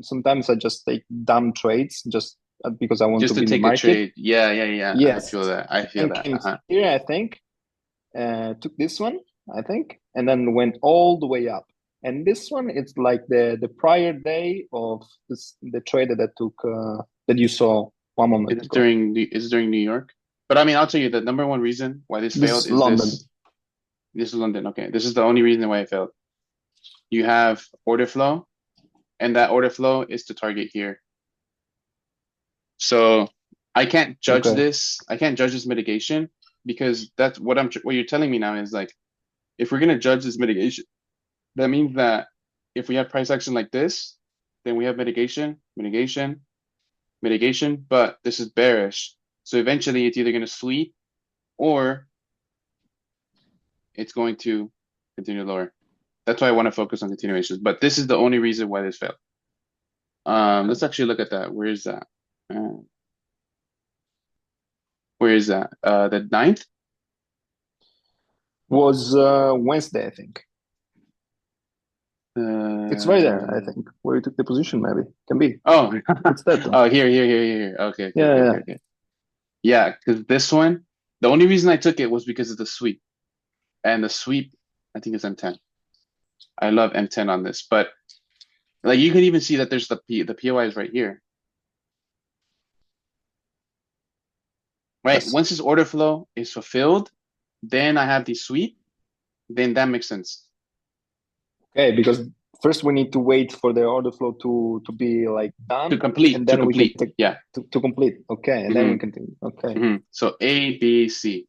Sometimes I just take dumb trades just because I want Just to to be in the take a market. trade. Yeah. I Yes, feel that. and came here, I think, took this one, I think, and then went all the way up. And this one, it's like the prior day of the trade that I took that you saw one moment ago. It's during New York. But I mean, I'll tell you the number one reason why this This failed is is London. This is London. Okay, this is the only reason why it failed. You have order flow, and that order flow is to target here. So I can't judge this. I can't judge this mitigation because that's what you're telling me now is like, if we're gonna judge this mitigation, that means that if we have price action like this, then we have mitigation, but this is bearish. So eventually it's either gonna sweep or it's going to continue lower. That's why I want to focus on continuations. But this is the only reason why this failed. Let's actually look at that. Where is that? Where is that? The 9th? Was Wednesday, I think. It's right there, I think, where you took the position. Maybe can be. Oh, it's that one. Oh, here. Okay. Yeah. Yeah, because this one, the only reason I took it was because of the sweep, and the sweep, I think is M10. I love M10 on this, but like you can even see that there's the POI is right here. Right. Yes. Once this order flow is fulfilled, then I have the sweep, then that makes sense. Okay, because first we need to wait for the order flow to be like done. To complete. And then we can yeah. To complete. Okay. And then we continue. Okay. So A, B, C.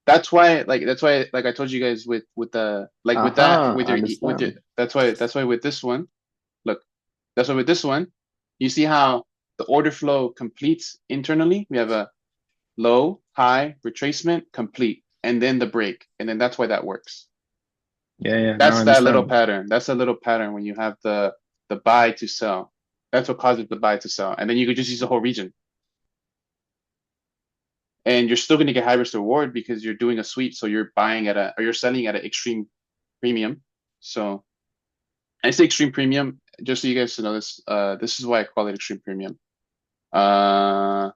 that's why like I told you guys with the like with that Uh-huh, with your understand. that's why with this one, look, that's why with this one, you see how the order flow completes internally. We have a low, high, retracement, complete, and then the break. And then that's why that works. Yeah, yeah, now I That's that little understand. pattern. That's a little pattern when you have the buy to sell. That's what causes the buy to sell. And then you could just use the whole region. And you're still going to get high risk reward because you're doing a sweep. So you're buying at a, or you're selling at an extreme premium. So I say extreme premium, just so you guys know this, this is why I call it extreme premium. Uh,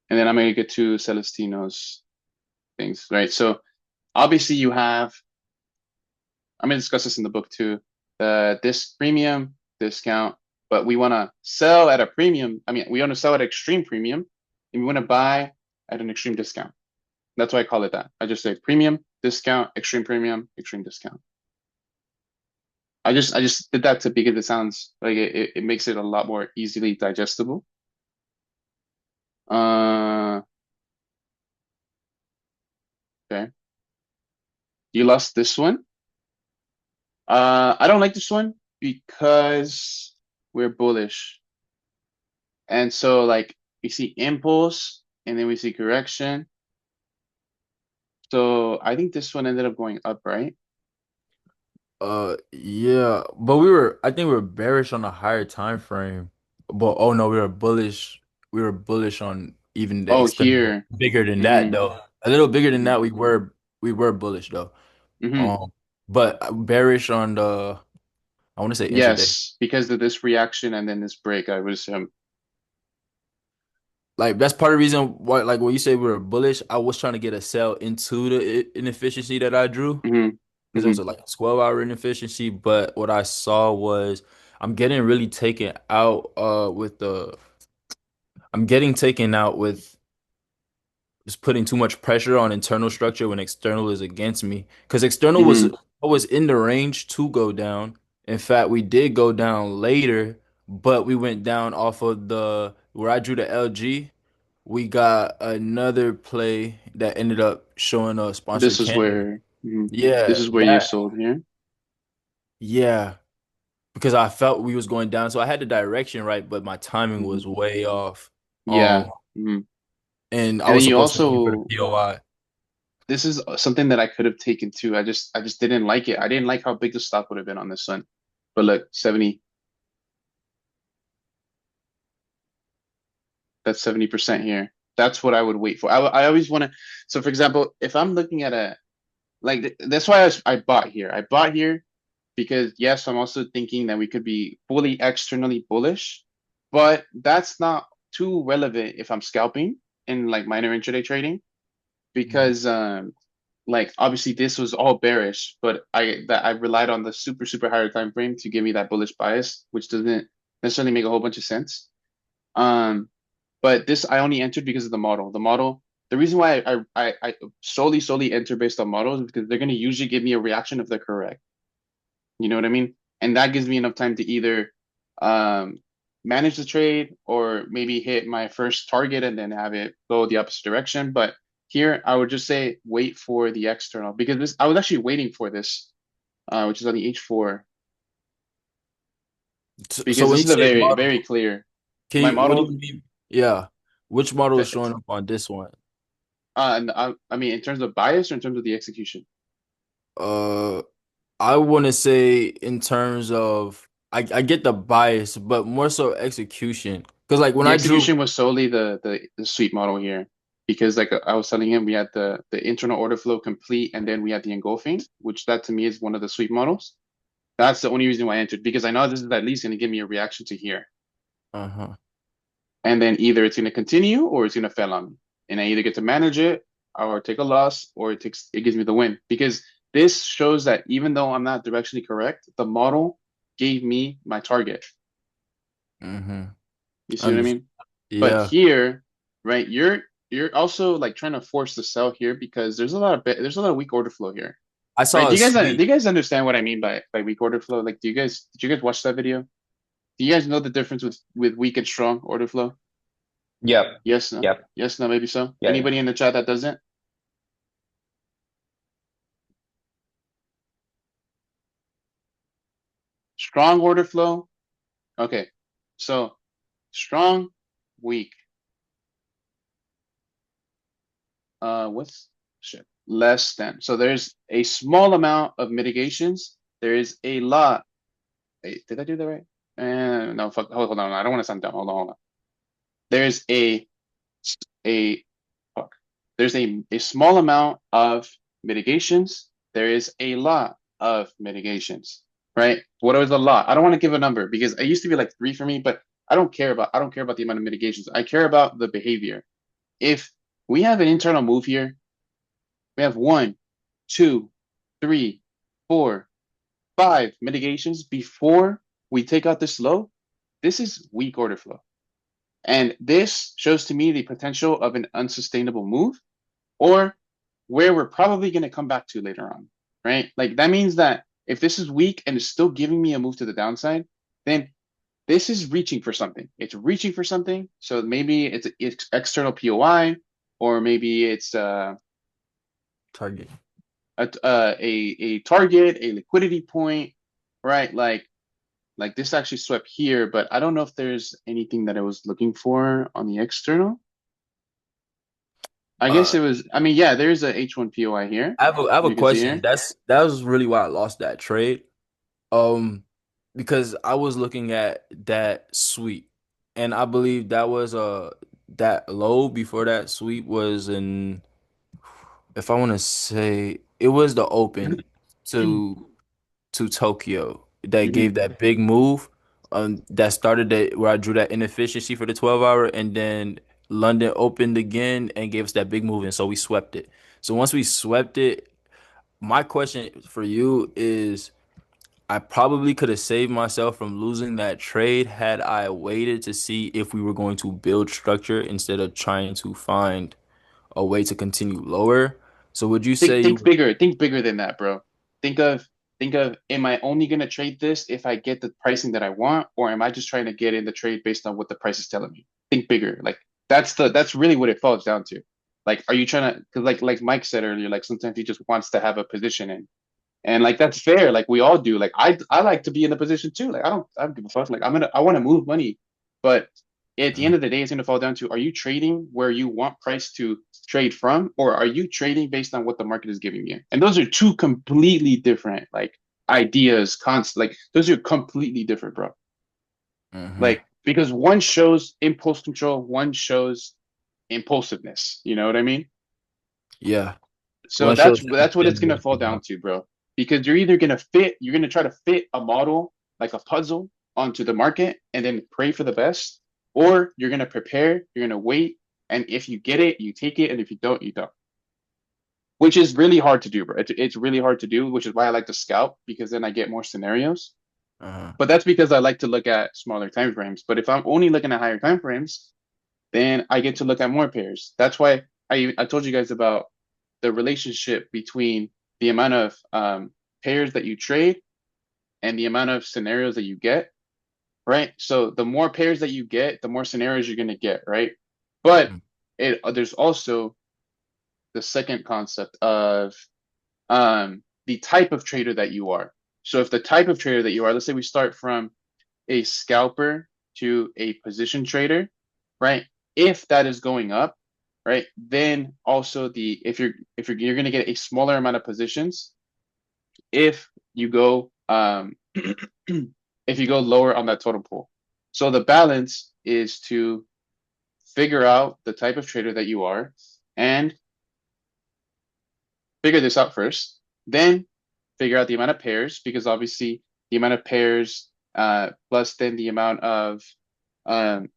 and then I'm going to get to Celestino's things, right? So obviously you have, I'm going to discuss this in the book too, this premium discount, but we want to sell at a premium. I mean, we want to sell at extreme premium and we want to buy at an extreme discount. That's why I call it that. I just say premium, discount, extreme discount. I just did that to because it sounds like it makes it a lot more easily digestible. Uh, okay. You lost this one. I don't like this one because we're bullish. And so like we see impulse and then we see correction. So I think this one ended up going up, right? Yeah, but I think we were bearish on a higher time frame. But oh no, we were bullish. We were bullish on even the Oh, external. here. Bigger than that Mm-hmm. though. A little bigger than Mm-hmm. that, we were bullish though. Mm-hmm. But bearish on the, I want to say intraday. Yes, because of this reaction and then this break, I was Like that's part of the reason why, like when you say we were bullish, I was trying to get a sell into the inefficiency that I drew mm-hmm. because it Mm-hmm. was like a 12-hour inefficiency. But what I saw was I'm getting really taken out with the I'm getting taken out with just putting too much pressure on internal structure when external is against me. Because external was Mm-hmm. I was in the range to go down. In fact, we did go down later, but we went down off of the where I drew the LG. We got another play that ended up showing a sponsored This is candle. where this Yeah, is where you sold here. yeah, because I felt we was going down, so I had the direction right, but my timing Mm-hmm. was way off. Yeah. Um, Mm-hmm. and I And then was you supposed to aim for the also POI. this is something that I could have taken too. I just didn't like it. I didn't like how big the stop would have been on this one. But look, 70, that's 70% here. That's what I would wait for. I always want to. So for example, if I'm looking at a like that's why I bought here. I bought here because yes, I'm also thinking that we could be fully externally bullish, but that's not too relevant if I'm scalping in like minor intraday trading Mhm. because like obviously this was all bearish, but I relied on the super higher time frame to give me that bullish bias, which doesn't necessarily make a whole bunch of sense. Um, but this I only entered because of the model. The reason why I solely enter based on models is because they're going to usually give me a reaction if they're correct. You know what I mean? And that gives me enough time to either um, manage the trade or maybe hit my first target and then have it go the opposite direction. But here I would just say wait for the external because this I was actually waiting for this, which is on the H4 So because when this you is a say very model, clear. can My you what do model, you mean? Yeah, which model is showing up on this one? and I mean in terms of bias or in terms of the execution. Uh, I want to say in terms of I get the bias, but more so execution. Because like when The I drew, execution was solely the sweep model here because like I was telling him we had the internal order flow complete and then we had the engulfing, which that to me is one of the sweep models. That's the only reason why I entered because I know this is at least going to give me a reaction to here. uh-huh. And then either it's going to continue or it's going to fail on me. And I either get to manage it or take a loss or it gives me the win because this shows that even though I'm not directionally correct, the model gave me my target. Mm-hmm. You see what I Under mean? But yeah. here, right, you're also like trying to force the sell here because there's a lot of weak order flow here. I Right? saw Do a you guys do sweep. you guys understand what I mean by weak order flow? Like did you guys watch that video? Do you guys know the difference with weak and strong order flow? Yep. Yes, no. Yep. Yes, no, maybe so. Yeah. Yeah. Anybody in the chat that doesn't? Strong order flow. Okay. So strong, weak. What's shit? Less than. So there's a small amount of mitigations. There is a lot. Wait, did I do that right? No, fuck. Hold on. I don't want to sound dumb. Hold on. There's a fuck. There's a small amount of mitigations. There is a lot of mitigations, right? What is a lot? I don't want to give a number because it used to be like 3 for me, but I don't care about the amount of mitigations. I care about the behavior. If we have an internal move here, we have 1, 2, 3, 4, 5 mitigations before we take out this low. This is weak order flow. And this shows to me the potential of an unsustainable move or where we're probably going to come back to later on, right? Like that means that if this is weak and it's still giving me a move to the downside, then this is reaching for something. It's reaching for something. So maybe it's external POI, or maybe it's Target. a target, a liquidity point, right? Like this actually swept here, but I don't know if there's anything that I was looking for on the external. I guess Uh, it was, I mean, yeah, there's a H1 POI here. I have a You can see question. here. That was really why I lost that trade. Um, because I was looking at that sweep, and I believe that was that low before that sweep was in, if I want to say, it was the open to Tokyo that Hmm. gave that big move. That started where I drew that inefficiency for the 12 hour, and then London opened again and gave us that big move, and so we swept it. So once we swept it, my question for you is, I probably could have saved myself from losing that trade had I waited to see if we were going to build structure instead of trying to find a way to continue lower. So would you say you Think bigger than that, bro. Think of think of am I only gonna trade this if I get the pricing that I want, or am I just trying to get in the trade based on what the price is telling me? Think bigger. Like that's really what it falls down to. Like, are you trying to? Because like Mike said earlier, like sometimes he just wants to have a position in. And like that's fair. Like we all do. Like I like to be in a position too. Like I don't give a fuck. Like I want to move money, but at the end of the day, it's gonna fall down to, are you trading where you want price to trade from, or are you trading based on what the market is giving you? And those are two completely different like ideas, like those are completely different, bro. Mhm. Like because one shows impulse control, one shows impulsiveness. You know what I mean? Yeah. So One shows that's what it's discipline, gonna one fall shows down not. to, bro. Because you're gonna try to fit a model like a puzzle onto the market and then pray for the best, or you're gonna prepare, you're gonna wait, and if you get it, you take it, and if you don't, you don't. Which is really hard to do, bro. It's really hard to do, which is why I like to scalp because then I get more scenarios. Uh-huh. But that's because I like to look at smaller time frames. But if I'm only looking at higher time frames, then I get to look at more pairs. That's why I told you guys about the relationship between the amount of pairs that you trade and the amount of scenarios that you get, right? So the more pairs that you get, the more scenarios you're going to get, right? But there's also the second concept of the type of trader that you are. So if the type of trader that you are, let's say we start from a scalper to a position trader, right? If that is going up, right, then also if you're going to get a smaller amount of positions if you go if you go lower on that totem pole. So the balance is to figure out the type of trader that you are and figure this out first, then figure out the amount of pairs because obviously the amount of pairs plus then um,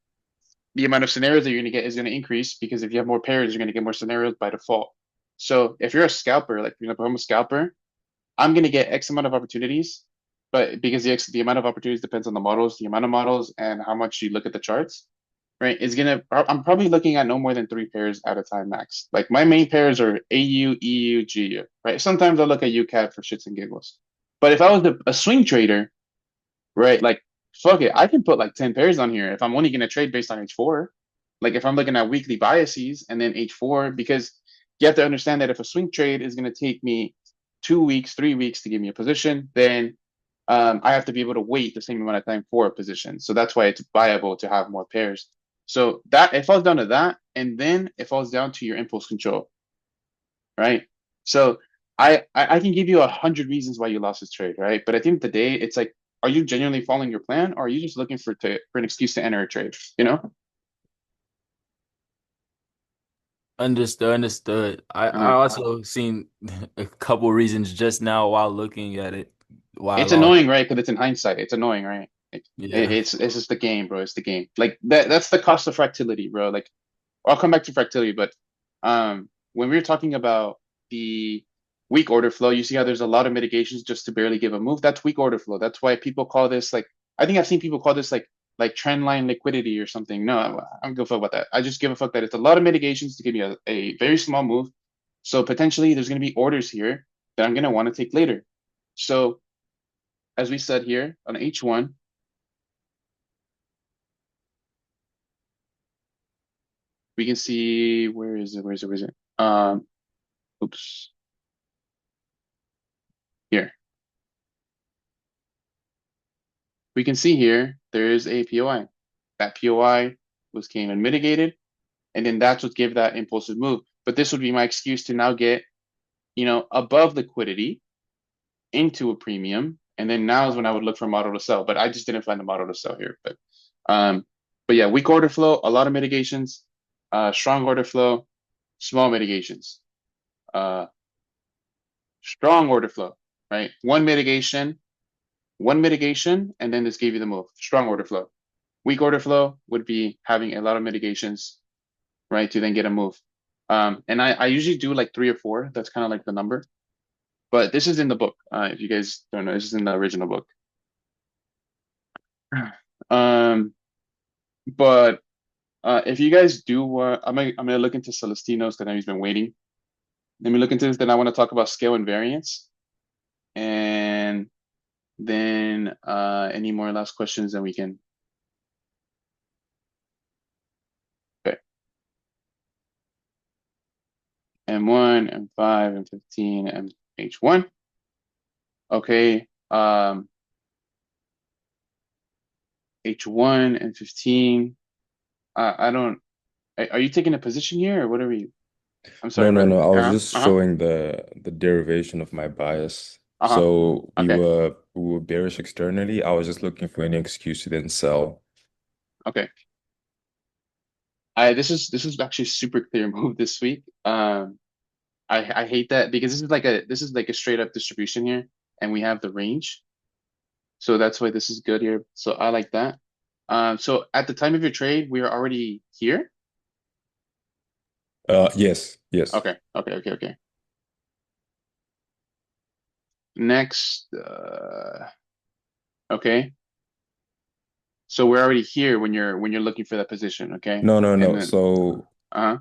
the amount of scenarios that you're going to get is going to increase because if you have more pairs, you're going to get more scenarios by default. So if you're a scalper, like for example, I'm a scalper, I'm going to get X amount of opportunities, but because the amount of opportunities depends on the models, the amount of models, and how much you look at the charts, right? I'm probably looking at no more than 3 pairs at a time max. Like my main pairs are AU, EU, GU, right? Sometimes I'll look at UCAD for shits and giggles. But if I was a swing trader, right, like fuck it, I can put like 10 pairs on here if I'm only going to trade based on H4. like if I'm looking at weekly biases and then H4, because you have to understand that if a swing trade is going to take me 2 weeks, 3 weeks to give me a position, then I have to be able to wait the same amount of time for a position. So that's why it's viable to have more pairs. So that it falls down to that, and then it falls down to your impulse control, right? So I can give you 100 reasons why you lost this trade, right? But at the end of the day, it's like, are you genuinely following your plan, or are you just looking for an excuse to enter a trade? You know? Understood, understood. I Uh, also seen a couple reasons just now while looking at it why I it's lost. annoying, right? Because it's in hindsight. It's annoying, right? Yeah. It's just the game, bro. It's the game. Like that's the cost of fractility, bro. Like I'll come back to fractility, but when we were talking about the weak order flow, you see how there's a lot of mitigations just to barely give a move. That's weak order flow. That's why people call this like, I think I've seen people call this like trend line liquidity or something. No, I don't give a fuck about that. I just give a fuck that it's a lot of mitigations to give me a very small move. So potentially there's going to be orders here that I'm going to want to take later. So as we said here on H1, we can see, where is it? Where is it? Where is it? Oops, here. We can see here, there is a POI. That POI came and mitigated, and then that's what gave that impulsive move. But this would be my excuse to now get, above liquidity into a premium. And then now is when I would look for a model to sell. But I just didn't find the model to sell here. But yeah, weak order flow, a lot of mitigations, strong order flow, small mitigations, strong order flow, right? One mitigation, and then this gave you the move. Strong order flow. Weak order flow would be having a lot of mitigations, right, to then get a move. And I usually do like 3 or 4. That's kind of like the number. But this is in the book. If you guys don't know, this is in the original book. Um, but if you guys do, I'm gonna look into Celestino's because he's been waiting. Let me look into this. Then I want to talk about scale and variance, and then any more last questions, then we can. Okay. M1, M5, M15, and H1. Okay. H1 and 15. I don't. Are you taking a position here, or what are we? I'm No, sorry, no, brother. no. I was Uh-huh. just Uh-huh. showing the derivation of my bias. Uh-huh. So Okay. we were bearish externally. I was just looking for any excuse to then sell. Okay. This is actually a super clear move this week. I hate that because this is like a straight up distribution here, and we have the range. So that's why this is good here. So I like that. So at the time of your trade, we are already here. Yes, yes. Okay. Okay. Okay. Okay. Next. Okay. So we're already here when you're looking for that position. Okay. No, no, And no. then, So uh-huh.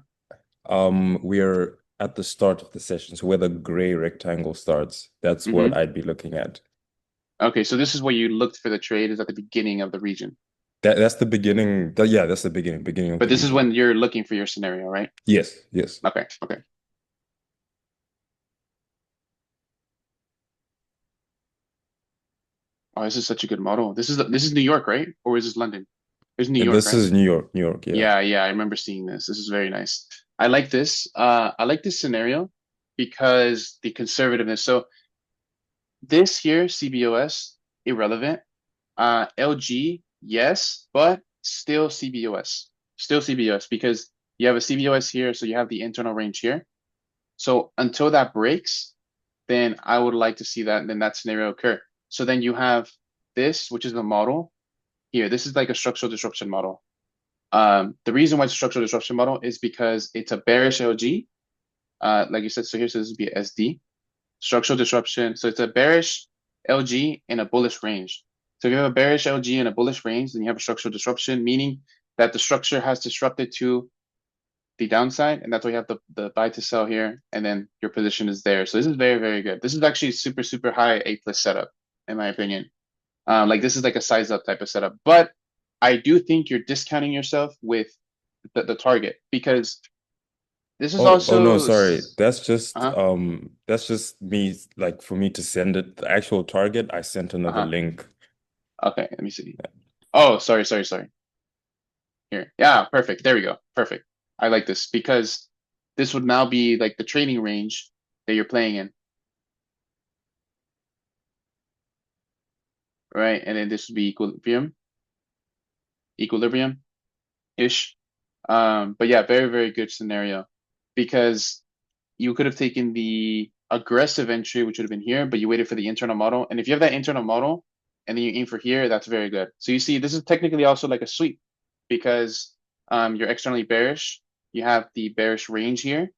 we're at the start of the session. So where the gray rectangle starts, that's what Mm-hmm. I'd be looking at. Okay. So this is where you looked for the trade, is at the beginning of the region. That's the beginning. Yeah, that's the beginning of But the this is region. when you're looking for your scenario, right? Yes, yes. Okay. Okay. Oh, this is such a good model. This is New York, right? Or is this London? This is New And York, this right? is New York, New York. Yeah. Yeah, yeah, I remember seeing this. This is very nice. I like this. I like this scenario because the conservativeness. So this here, CBOS, irrelevant. LG, yes, but still CBOS. Still CBOS because you have a CBOS here, so you have the internal range here. So until that breaks, then I would like to see that scenario occur. So then you have this, which is the model here. This is like a structural disruption model. The reason why it's a structural disruption model is because it's a bearish LG. Like you said, so here, so this would be SD. Structural disruption. So it's a bearish LG in a bullish range. So if you have a bearish LG in a bullish range, then you have a structural disruption, meaning that the structure has disrupted to the downside, and that's why you have the buy to sell here, and then your position is there. So this is very, very good. This is actually super, super high A plus setup, in my opinion. Like this is like a size up type of setup. But I do think you're discounting yourself with the target, because this is Oh no, also sorry. uh-huh, That's just me, like for me to send it the actual target, I sent another uh-huh. link. Okay, let me see. Oh, sorry. Here. Yeah, perfect. There we go. Perfect. I like this because this would now be like the trading range that you're playing in, right? And then this would be equilibrium-ish. But yeah, very, very good scenario because you could have taken the aggressive entry, which would have been here, but you waited for the internal model. And if you have that internal model and then you aim for here, that's very good. So you see, this is technically also like a sweep because you're externally bearish. You have the bearish range here,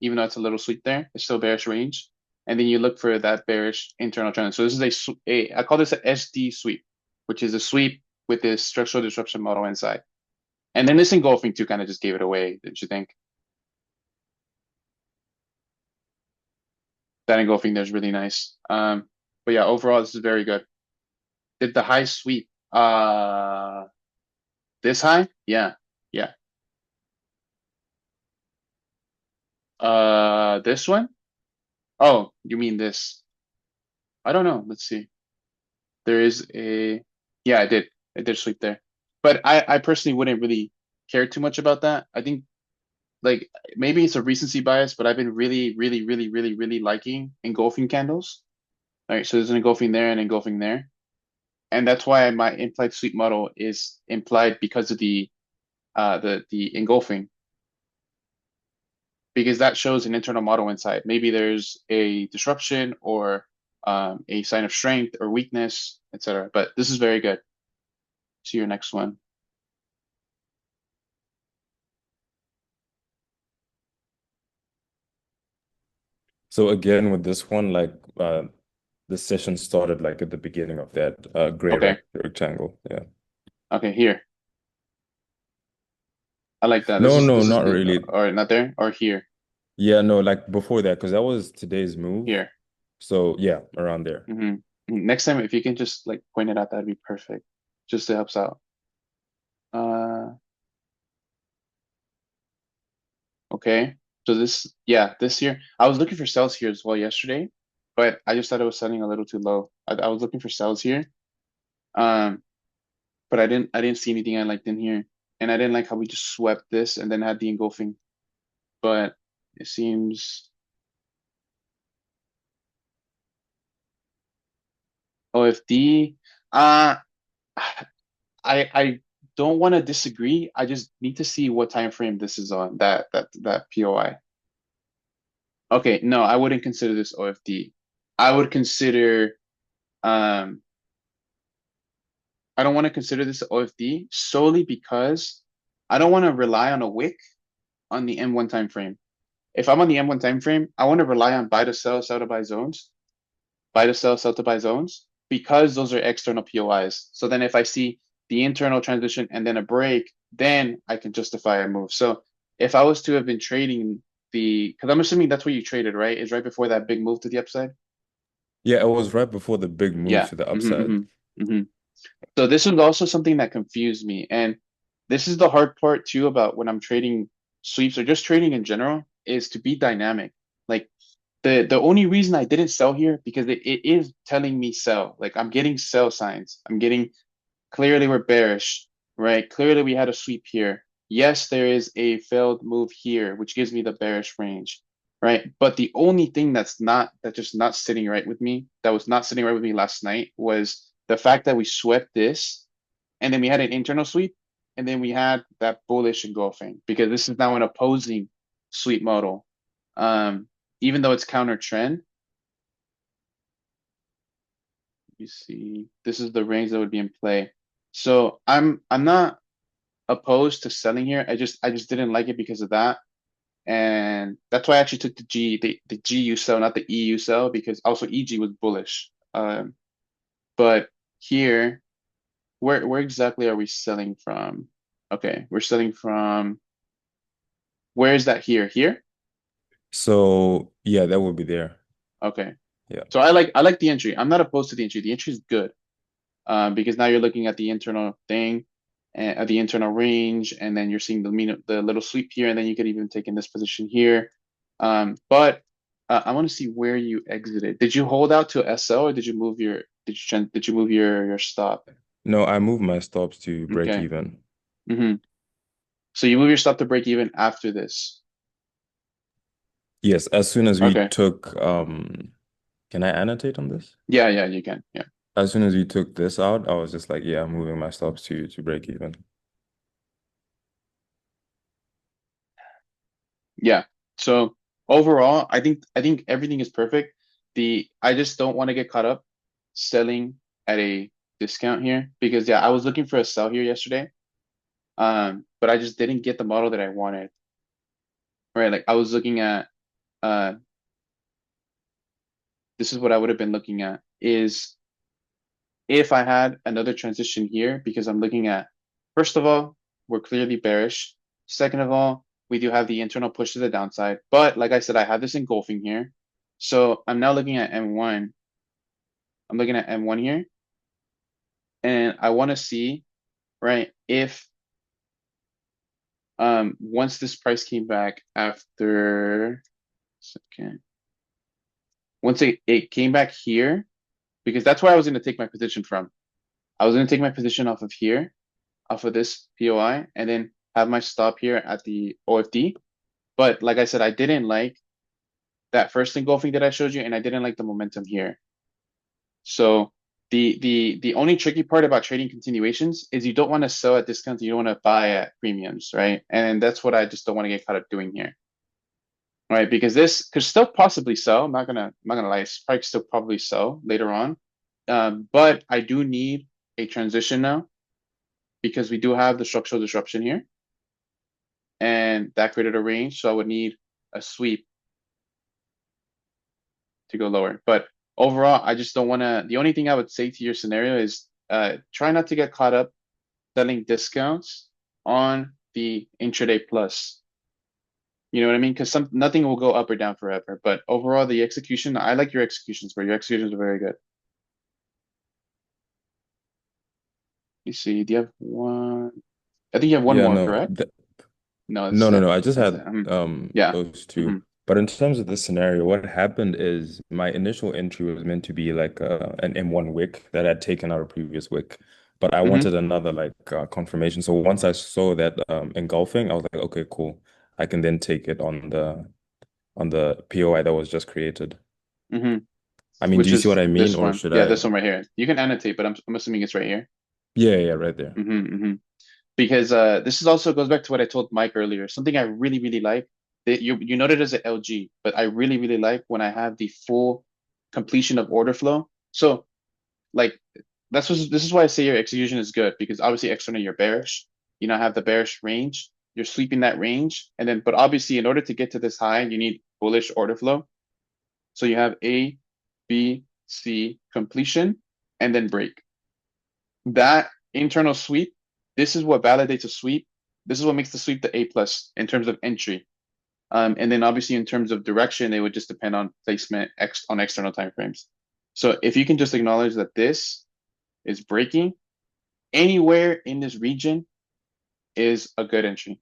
even though it's a little sweep there, it's still bearish range. And then you look for that bearish internal trend. So this is I call this a SD sweep, which is a sweep with this structural disruption model inside. And then this engulfing too kind of just gave it away, didn't you think? That engulfing there is really nice. But yeah, overall this is very good. Did the high sweep this high? Yeah, yeah. This one? Oh, you mean this? I don't know. Let's see. There is a yeah, I did. I did sweep there. But I personally wouldn't really care too much about that. I think like maybe it's a recency bias, but I've been really liking engulfing candles. All right, so there's an engulfing there and engulfing there. And that's why my implied sweep model is implied because of the engulfing, because that shows an internal model inside. Maybe there's a disruption or a sign of strength or weakness, etc. But this is very good. See your next one. So again, with this one, like the session started like at the beginning of that gray Okay. rectangle. Yeah. Okay, here. I like that. No, no, This is not good. really. Or not there or here. Yeah, no, like before that, because that was today's move. Here. So yeah, around there. hmm Next time, if you can just like point it out, that'd be perfect. Just to help us out. Okay. So this here, I was looking for sells here as well yesterday, but I just thought it was setting a little too low. I was looking for sells here. Um, but I didn't see anything I liked in here. And I didn't like how we just swept this and then had the engulfing. But it seems OFD. Uh I don't want to disagree. I just need to see what time frame this is on, that POI. Okay, no, I wouldn't consider this OFD. I would consider um I don't want to consider this OFD solely because I don't want to rely on a wick on the M1 time frame. If I'm on the M1 time frame, I want to rely on buy to sell to buy zones, buy to sell to buy zones, because those are external POIs. So then if I see the internal transition and then a break, then I can justify a move. So if I was to have been trading because I'm assuming that's what you traded, right? Is right before that big move to the upside? Yeah, it was right before the big move Yeah. to the upside. So this was also something that confused me. And this is the hard part too about when I'm trading sweeps or just trading in general is to be dynamic. Like the only reason I didn't sell here because it is telling me sell. Like I'm getting sell signs. I'm getting clearly we're bearish, right? Clearly we had a sweep here. Yes, there is a failed move here, which gives me the bearish range, right? But the only thing that's just not sitting right with me, that was not sitting right with me last night was the fact that we swept this and then we had an internal sweep and then we had that bullish engulfing because this is now an opposing sweep model. Even though it's counter trend, you see, this is the range that would be in play. So I'm not opposed to selling here. I just didn't like it because of that. And that's why I actually took the GU sell, not the EU sell, because also EG was bullish. But here, where exactly are we selling from? Okay, we're selling from where is that here? Here? So yeah, that would be there. Okay. Yeah. So I like the entry. I'm not opposed to the entry. The entry is good. Because now you're looking at the internal thing. and the internal range, and then you're seeing the little sweep here, and then you could even take in this position here. But I want to see where you exited. Did you hold out to SL, or did you move your stop? No, I moved my stops to break Okay. even. So you move your stop to break even after this. Yes, as soon as we Okay. took can I annotate on this? Yeah, you can. Yeah. As soon as we took this out, I was just like, yeah, I'm moving my stops to break even. Yeah. So overall, I think everything is perfect. I just don't want to get caught up selling at a discount here because yeah, I was looking for a sell here yesterday. But I just didn't get the model that I wanted. Right? Like I was looking at uh this is what I would have been looking at is if I had another transition here, because I'm looking at, first of all, we're clearly bearish. Second of all, we do have the internal push to the downside. But like I said, I have this engulfing here. So I'm now looking at M1. I'm looking at M1 here. And I want to see, right, if once this price came back after, second, once it came back here, because that's where I was going to take my position from. I was going to take my position off of here, off of this POI, and then have my stop here at the OFD. But like I said, I didn't like that first engulfing that I showed you, and I didn't like the momentum here. So the only tricky part about trading continuations is you don't want to sell at discounts, you don't want to buy at premiums, right? And that's what I just don't want to get caught up doing here. Right? Because this could still possibly sell. I'm not gonna lie, it's probably still probably sell later on. But I do need a transition now because we do have the structural disruption here. And that created a range, so I would need a sweep to go lower. But overall, I just don't want to. The only thing I would say to your scenario is try not to get caught up selling discounts on the intraday plus. You know what I mean? Because nothing will go up or down forever. But overall, the execution, I like your executions, bro. Your executions are very good. You see, do you have one? I think you have one Yeah, more, no, correct? No, no, no, no. I just that's had it. Yeah. those hmm two. But in terms of this scenario, what happened is my initial entry was meant to be like an M1 wick that I'd taken out a previous wick, but I hmm wanted another like confirmation. So once I saw that engulfing, I was like, okay, cool. I can then take it on the POI that was just created. hmm I mean, do Which you see what is I mean, this or one. should Yeah, I? this one right here. You can annotate, but I'm assuming it's right here. Yeah, yeah, right there. hmm Because this is also goes back to what I told Mike earlier. Something I really, really like that you noted as an LG, but I really, really like when I have the full completion of order flow. So like this is why I say your execution is good because obviously externally you're bearish. You now have the bearish range. You're sweeping that range, and then but obviously in order to get to this high, you need bullish order flow. So you have A, B, C completion, and then break. That internal sweep, this is what validates a sweep. This is what makes the sweep the A plus in terms of entry. And then obviously in terms of direction, it would just depend on placement on external timeframes. So if you can just acknowledge that this is breaking anywhere in this region is a good entry.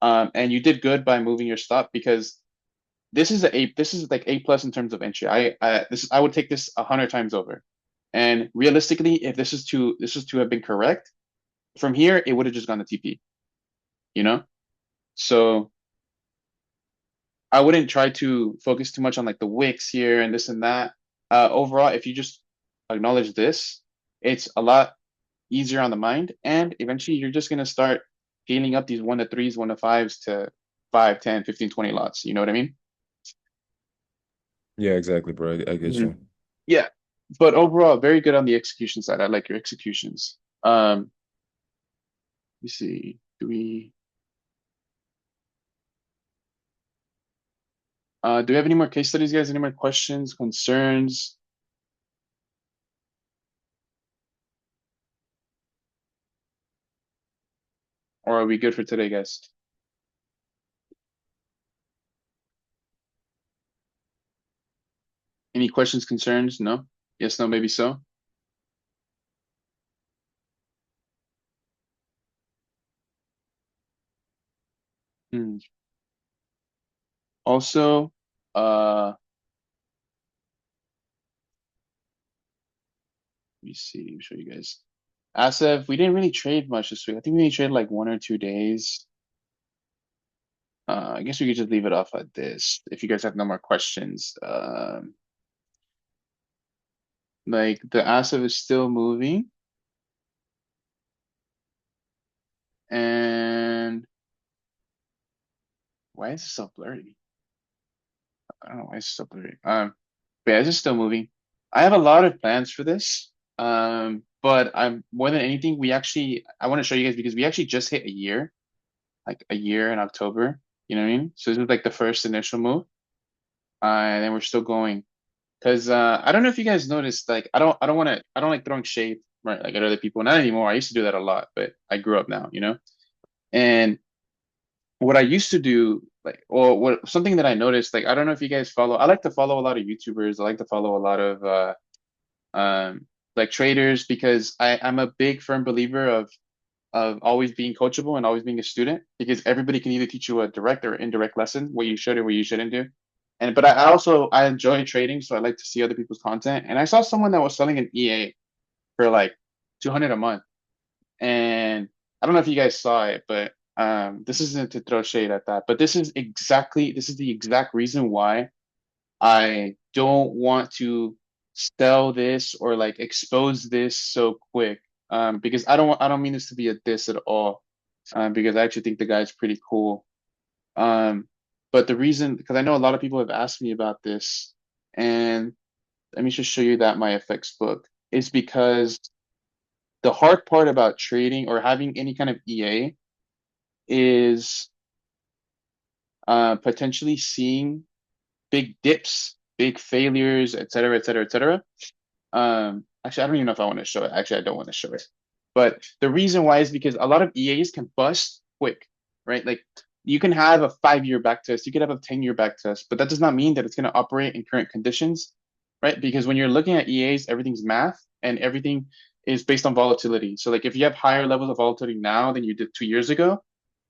And you did good by moving your stop because this is like A plus in terms of entry. I would take this 100 times over. And realistically, if this is to have been correct, from here it would have just gone to TP, you know? So I wouldn't try to focus too much on like the wicks here and this and that. Overall, if you just acknowledge this, it's a lot easier on the mind. And eventually you're just gonna start scaling up these 1 to 3s, 1 to 5s to 5, 10, 15, 20 lots. You know what I mean? Yeah, exactly, bro. I get hmm you. Yeah. But overall, very good on the execution side. I like your executions. Let me see. Do we have any more case studies, guys? Any more questions, concerns? Or are we good for today, guys? Any questions, concerns? No? Yes, no, maybe so. Hmm. Also, let me see, let me show you guys. Asif, we didn't really trade much this week. I think we only traded like 1 or 2 days. I guess we could just leave it off at this if you guys have no more questions. Like the Asif is still moving, and why is it so blurry? I don't know why it's so blurry. But yeah, it's just still moving. I have a lot of plans for this. But I'm more than anything, I want to show you guys because we actually just hit a year, like a year in October. You know what I mean? So this is like the first initial move. And then we're still going. Cause I don't know if you guys noticed, like I don't like throwing shade, right, like at other people. Not anymore. I used to do that a lot, but I grew up now, you know? And what I used to do, like, or what something that I noticed, like I don't know if you guys follow, I like to follow a lot of YouTubers. I like to follow a lot of like traders because I'm a big firm believer of always being coachable and always being a student because everybody can either teach you a direct or indirect lesson, what you should or what you shouldn't do. And but I also I enjoy trading, so I like to see other people's content. And I saw someone that was selling an EA for like 200 a month. And I don't know if you guys saw it, but this isn't to throw shade at that, but this is the exact reason why I don't want to sell this or like expose this so quick. Because I don't mean this to be a diss at all. Because I actually think the guy's pretty cool. Um, but the reason, because I know a lot of people have asked me about this, and let me just show you that my effects book is because the hard part about trading or having any kind of EA is potentially seeing big dips, big failures, et cetera, et cetera, et cetera. Actually, I don't even know if I want to show it. Actually, I don't want to show it. But the reason why is because a lot of EAs can bust quick, right? Like you can have a 5-year back test, you could have a 10-year back test, but that does not mean that it's going to operate in current conditions, right? Because when you're looking at EAs, everything's math and everything is based on volatility. So like if you have higher levels of volatility now than you did 2 years ago,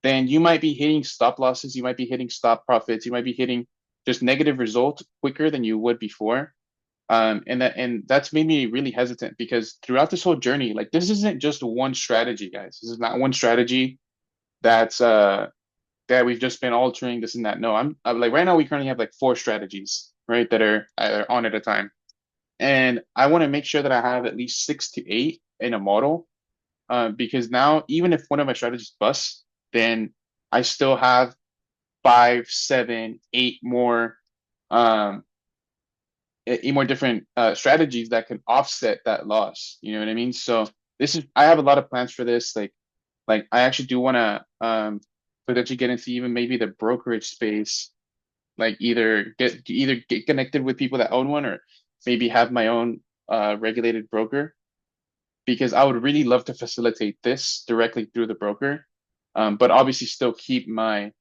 then you might be hitting stop losses, you might be hitting stop profits, you might be hitting just negative results quicker than you would before. And that's made me really hesitant because throughout this whole journey, like this isn't just one strategy, guys. This is not one strategy that's that we've just been altering this and that. No, I'm like right now we currently have like 4 strategies, right, that are on at a time. And I want to make sure that I have at least 6 to 8 in a model. Because now even if one of my strategies busts, then I still have 5, 7, 8 more um 8 more different strategies that can offset that loss. You know what I mean? So I have a lot of plans for this. Like I actually do want to potentially get into even maybe the brokerage space. Like either get connected with people that own one or maybe have my own regulated broker because I would really love to facilitate this directly through the broker, but obviously still keep my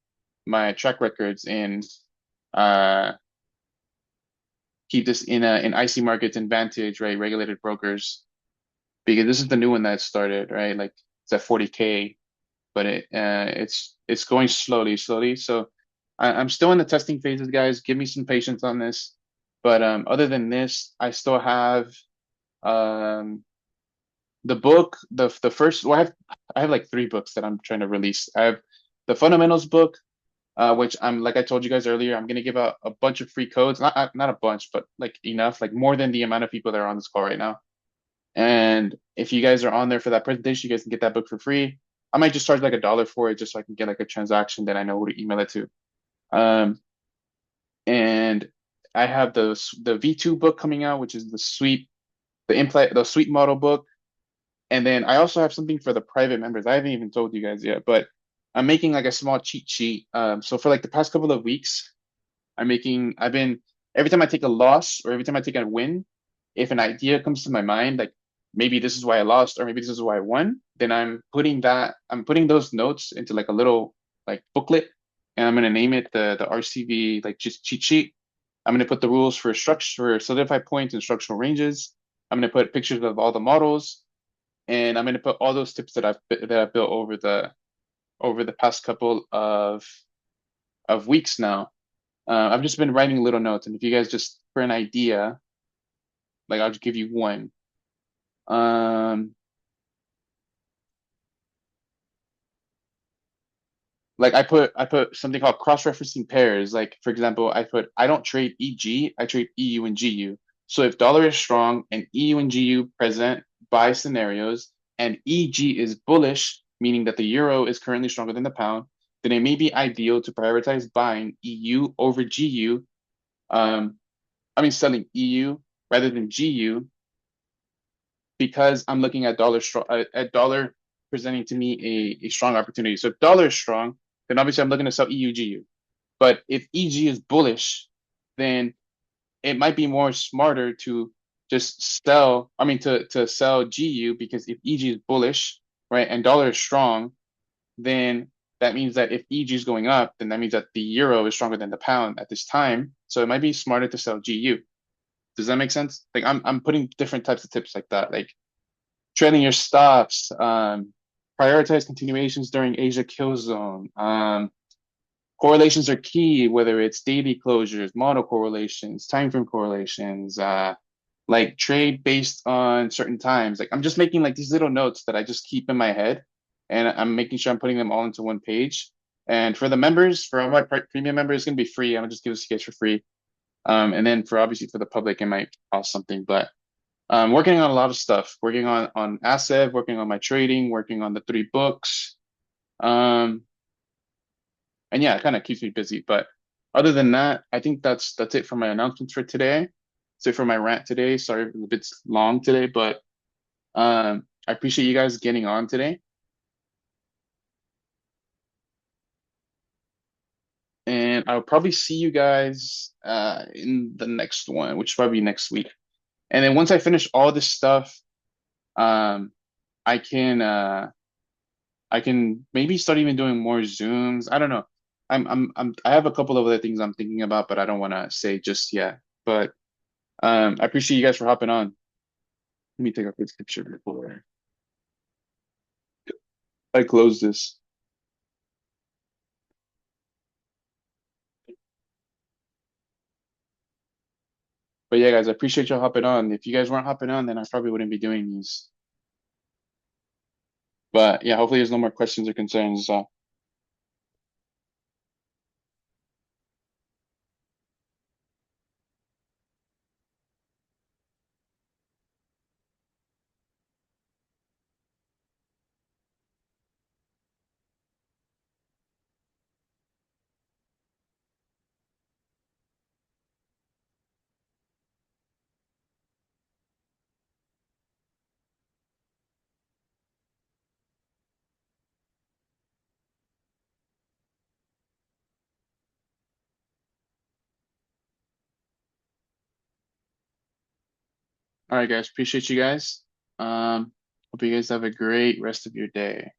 track records and uh, keep this in IC markets and Vantage, right? Regulated brokers, because this is the new one that started, right? Like it's at 40K, but it's going slowly. So I'm still in the testing phases, guys. Give me some patience on this. But other than this, I still have um the book, the first. Well, I have like 3 books that I'm trying to release. I have the fundamentals book, which I'm like I told you guys earlier, I'm gonna give out a bunch of free codes. Not a bunch, but like enough, like more than the amount of people that are on this call right now. And if you guys are on there for that presentation, you guys can get that book for free. I might just charge like $1 for it, just so I can get like a transaction that I know who to email it to. Um, and I have the V2 book coming out, which is the sweet model book. And then I also have something for the private members. I haven't even told you guys yet, but I'm making like a small cheat sheet. So for like the past couple of weeks, I've been, every time I take a loss or every time I take a win, if an idea comes to my mind, like maybe this is why I lost or maybe this is why I won, then I'm putting those notes into like a little like booklet, and I'm going to name it the RCV, like just cheat sheet. I'm going to put the rules for structure, solidified points and structural ranges. I'm going to put pictures of all the models, and I'm going to put all those tips that I've built over the past couple of of weeks now. I've just been writing little notes, and if you guys just for an idea, like I'll just give you one. Like I put something called cross-referencing pairs. Like for example, I don't trade EG, I trade EU and GU. So if dollar is strong and EU and GU present buy scenarios and EG is bullish, meaning that the euro is currently stronger than the pound, then it may be ideal to prioritize buying EU over GU. Selling EU rather than GU because I'm looking at at dollar presenting to me a strong opportunity. So if dollar is strong, then obviously I'm looking to sell EUGU. But if EG is bullish, then it might be more smarter to just sell, to sell GU because if EG is bullish, right, and dollar is strong, then that means that if EG is going up, then that means that the euro is stronger than the pound at this time. So it might be smarter to sell GU. Does that make sense? Like I'm putting different types of tips like that, like trailing your stops, prioritize continuations during Asia kill zone. Correlations are key, whether it's daily closures, model correlations, time frame correlations, like trade based on certain times. Like I'm just making like these little notes that I just keep in my head, and I'm making sure I'm putting them all into one page. And for the members, for all my premium members, it's gonna be free. I'm gonna just give this to you guys for free. And then for obviously for the public, it might cost something, but working on a lot of stuff, working on asset, working on my trading, working on the 3 books. And yeah, it kind of keeps me busy. But other than that, I think that's it for my announcements for today. That's it for my rant today. Sorry, it was a bit long today, but I appreciate you guys getting on today. And I'll probably see you guys in the next one, which will probably be next week. And then once I finish all this stuff, um, I can maybe start even doing more Zooms. I don't know. I have a couple of other things I'm thinking about, but I don't want to say just yet. But I appreciate you guys for hopping on. Let me take a quick picture before I close this. But yeah, guys, I appreciate y'all hopping on. If you guys weren't hopping on, then I probably wouldn't be doing these. But yeah, hopefully there's no more questions or concerns. All right, guys, appreciate you guys. Hope you guys have a great rest of your day.